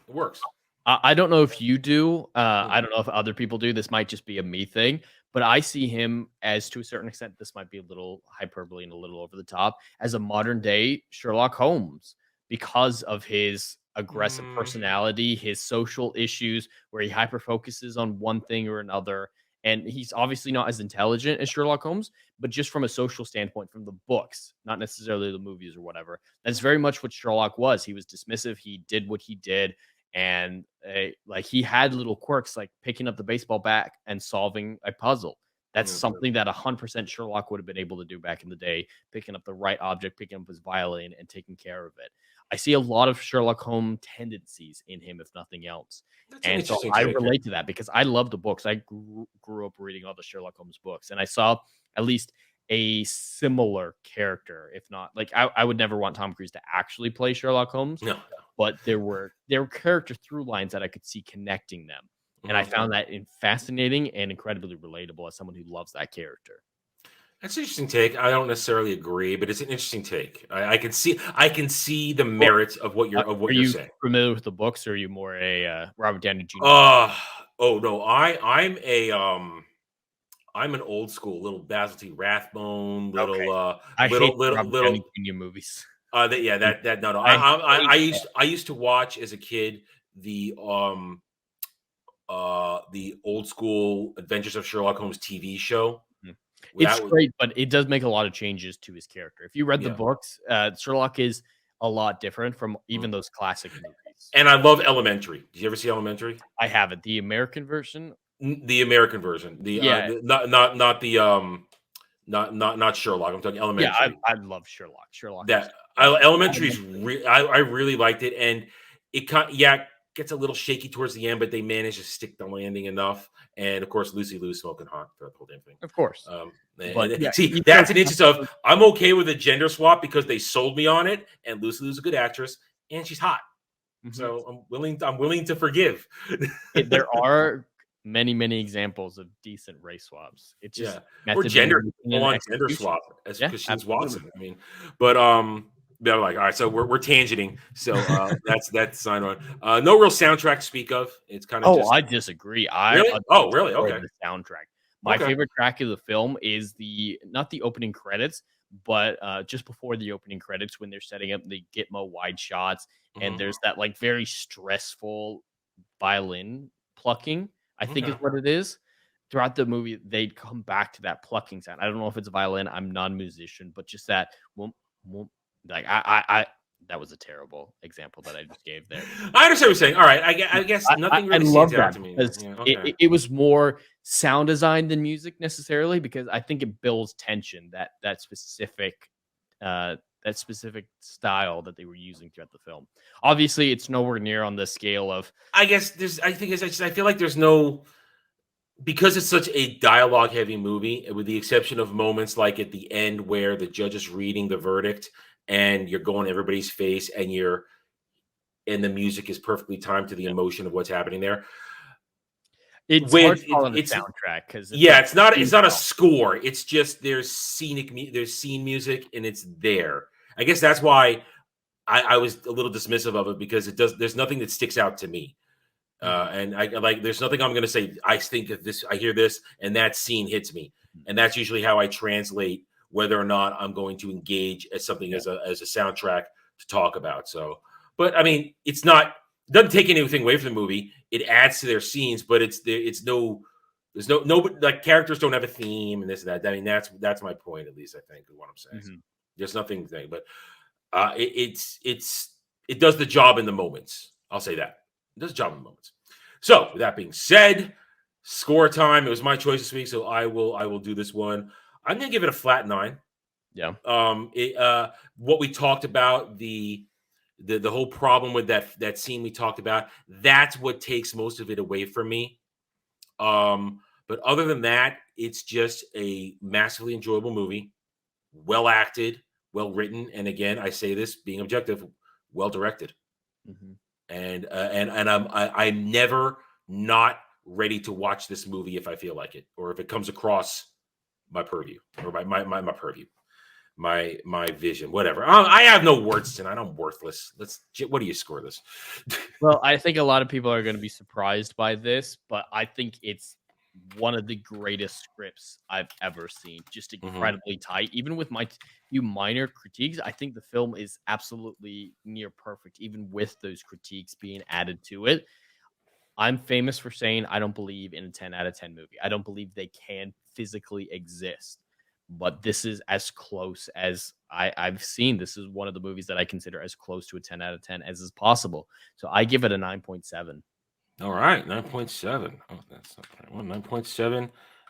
works. I don't know if you do. I don't know if other people do. This might just be a me thing, but I see him as, to a certain extent, this might be a little hyperbole and a little over the top, as a modern day Sherlock Holmes because of his aggressive personality, his social issues, where he hyper focuses on one thing or another. And he's obviously not as intelligent as Sherlock Holmes, but just from a social standpoint, from the books, not necessarily the movies or whatever. That's very much what Sherlock was. He was dismissive. He did what he did. And like he had little quirks like picking up the baseball bat and solving a puzzle. That's something that 100% Sherlock would have been able to do back in the day, picking up the right object, picking up his violin, and taking care of it. I see a lot of Sherlock Holmes tendencies in him, if nothing else. That's an And so interesting I take. relate to that because I love the books. I grew up reading all the Sherlock Holmes books, and I saw at least a similar character, if not like I would never want Tom Cruise to actually play Sherlock Holmes. No. But there were character through lines that I could see connecting them. And I found that fascinating and incredibly relatable as someone who loves that character. That's an interesting take. I don't necessarily agree, but it's an interesting take. I can see the merits of what you're saying. Familiar with the books, or are you more a Robert Downey Jr.? Oh no, I'm an old school little Basil T. Rathbone, little I hate little Robert Downey Jr. movies. No. I used to watch as a kid the old school Adventures of Sherlock Holmes TV show. It's great, but it does make a lot of changes to his character. If you read the books, Sherlock is a lot different from even those classic movies. And I love Elementary. Did you ever see Elementary? I haven't. The American version? The American version. Not Sherlock. I'm talking Elementary. Yeah, I love Sherlock. Elementary is I really liked it, and it gets a little shaky towards the end, but they manage to stick the landing enough. And of course, Lucy Liu smoking hot throughout the whole damn thing. Of course. That's an instance of I'm okay with a gender swap because they sold me on it, and Lucy Liu's a good actress, and she's hot. Mm-hmm. So I'm willing to forgive. There are many examples of decent race swaps. It's just or gender swap because she's Watson. I mean, but they're like, all right, so we're tangenting. So that's sign on. No real soundtrack to speak of. It's kind of. I disagree. Really? Really? Okay. The soundtrack. My favorite track of the film is not the opening credits, but just before the opening credits when they're setting up the Gitmo wide shots, and there's that like very stressful violin plucking. I think is what it is. Throughout the movie, they'd come back to that plucking sound. I don't know if it's a violin. I'm non-musician, but just that. Like that was a terrible example that I just gave there. I understand what you're saying. All right, I guess nothing really stands out to me. It was more sound design than music necessarily, because I think it builds tension. That specific style that they were using throughout the film. Obviously, it's nowhere near on the scale of. I feel like there's no. Because it's such a dialogue-heavy movie, with the exception of moments like at the end where the judge is reading the verdict and you're going everybody's face and the music is perfectly timed to the emotion of what's happening there. It's hard to call it a soundtrack because it's not a score. It's just there's scene music and it's there. I guess that's why I was a little dismissive of it, because there's nothing that sticks out to me. And there's nothing I'm going to say. I think of this, I hear this, and that scene hits me. And that's usually how I translate whether or not I'm going to engage as something as a soundtrack to talk about. So, but I mean, it doesn't take anything away from the movie. It adds to their scenes, but there's no like characters don't have a theme and this and that. I mean, that's my point, at least I think, of what I'm saying. Mm-hmm. There's nothing thing, but it does the job in the moments. I'll say that. It does a job in the moments. So, with that being said, score time. It was my choice this week, so I will do this one. I'm going to give it a flat 9. Yeah. What we talked about, the whole problem with that scene we talked about, that's what takes most of it away from me. But other than that, it's just a massively enjoyable movie, well acted, well written, and again, I say this being objective, well directed. Mm-hmm. And I'm never not ready to watch this movie if I feel like it, or if it comes across my purview, or my purview, my vision, whatever. I have no words tonight. I'm worthless. What do you score this? Well, I think a lot of people are going to be surprised by this, but I think it's one of the greatest scripts I've ever seen. Just incredibly tight. Even with my few minor critiques, I think the film is absolutely near perfect, even with those critiques being added to it. I'm famous for saying I don't believe in a 10 out of 10 movie. I don't believe they can physically exist. But this is as close as I've seen. This is one of the movies that I consider as close to a 10 out of 10 as is possible. So I give it a 9.7. All right, 9.7. Oh, that's not the right one. 9.7.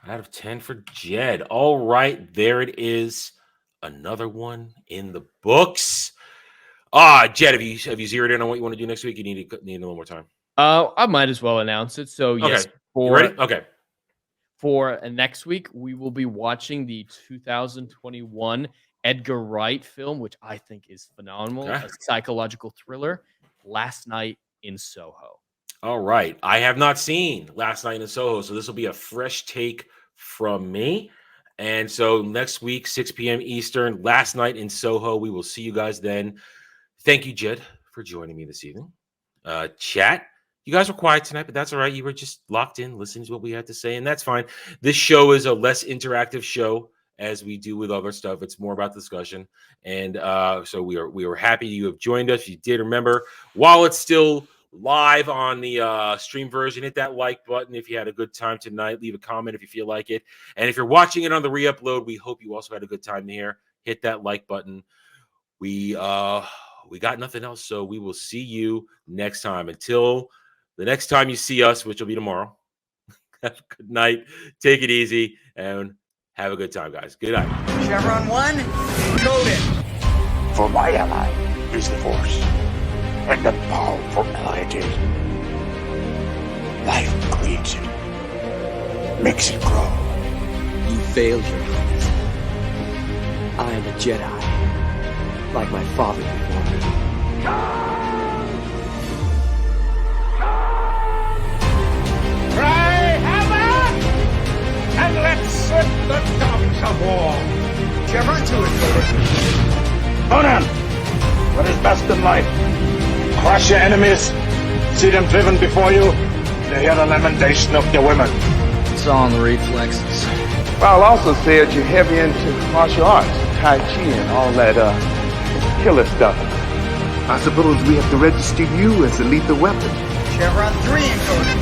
Out of 10 for Jed. All right, there it is. Another one in the books. Jed, have you zeroed in on what you want to do next week? You need a little more time. I might as well announce it. So yes, Okay. You ready? Okay. For next week, we will be watching the 2021 Edgar Wright film, which I think is phenomenal. Okay. A psychological thriller, Last Night in Soho. All right. I have not seen Last Night in Soho, so this will be a fresh take from me. And so next week, 6 p.m. Eastern, Last Night in Soho. We will see you guys then. Thank you, Jed, for joining me this evening. Chat, you guys were quiet tonight, but that's all right. You were just locked in, listening to what we had to say, and that's fine. This show is a less interactive show as we do with other stuff. It's more about discussion. And so we were happy you have joined us. You did remember, while it's still live on the stream version, hit that like button if you had a good time tonight. Leave a comment if you feel like it. And if you're watching it on the re-upload, we hope you also had a good time here. Hit that like button. We got nothing else, so we will see you next time. Until the next time you see us, which will be tomorrow. Have a good night. Take it easy and have a good time, guys. Good night. Chevron 1, encoded. For my ally is the Force, and the powerful ally it is. Life creates it, makes it grow. You failed your friends. I am a Jedi, like my father before me. Cry hammer, and let's set the tongues of war. Chevron 2, encoded. Conan, what is best in life? Crush your enemies, see them driven before you, to hear the lamentation of your women. It's all in the reflexes. Well, I'll also say that you're heavy into martial arts, Tai Chi, and all that killer stuff. I suppose we have to register you as a lethal weapon. Chevron 3, encoded.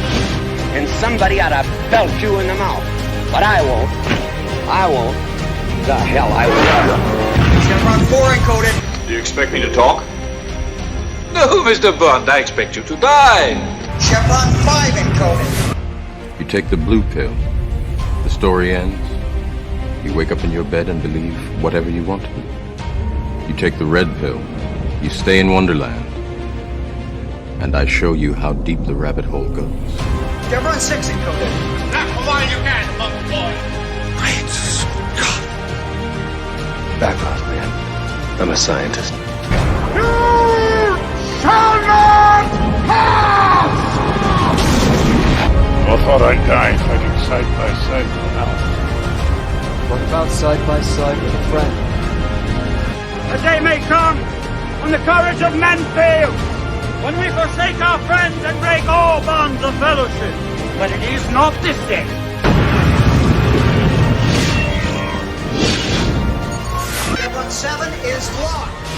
And somebody ought to belt you in the mouth. But I won't. I won't. The hell I will. Chevron 4, encoded. Do you expect me to talk? No, Mr. Bond, I expect you to die. Chevron 5, encoded. You take the blue pill. The story ends. You wake up in your bed and believe whatever you want to. You take the red pill. You stay in Wonderland. And I show you how deep the rabbit hole goes. Chevron 6, encoded. Not for while you can, monkey boy. Back off, man. I'm a scientist. You shall not pass! I thought I'd die fighting side by side with an ally. What about side by side with a friend? A day may come when the courage of men fails, when we forsake our friends and break all bonds of fellowship. But it is not this day. Chevron 7 is locked.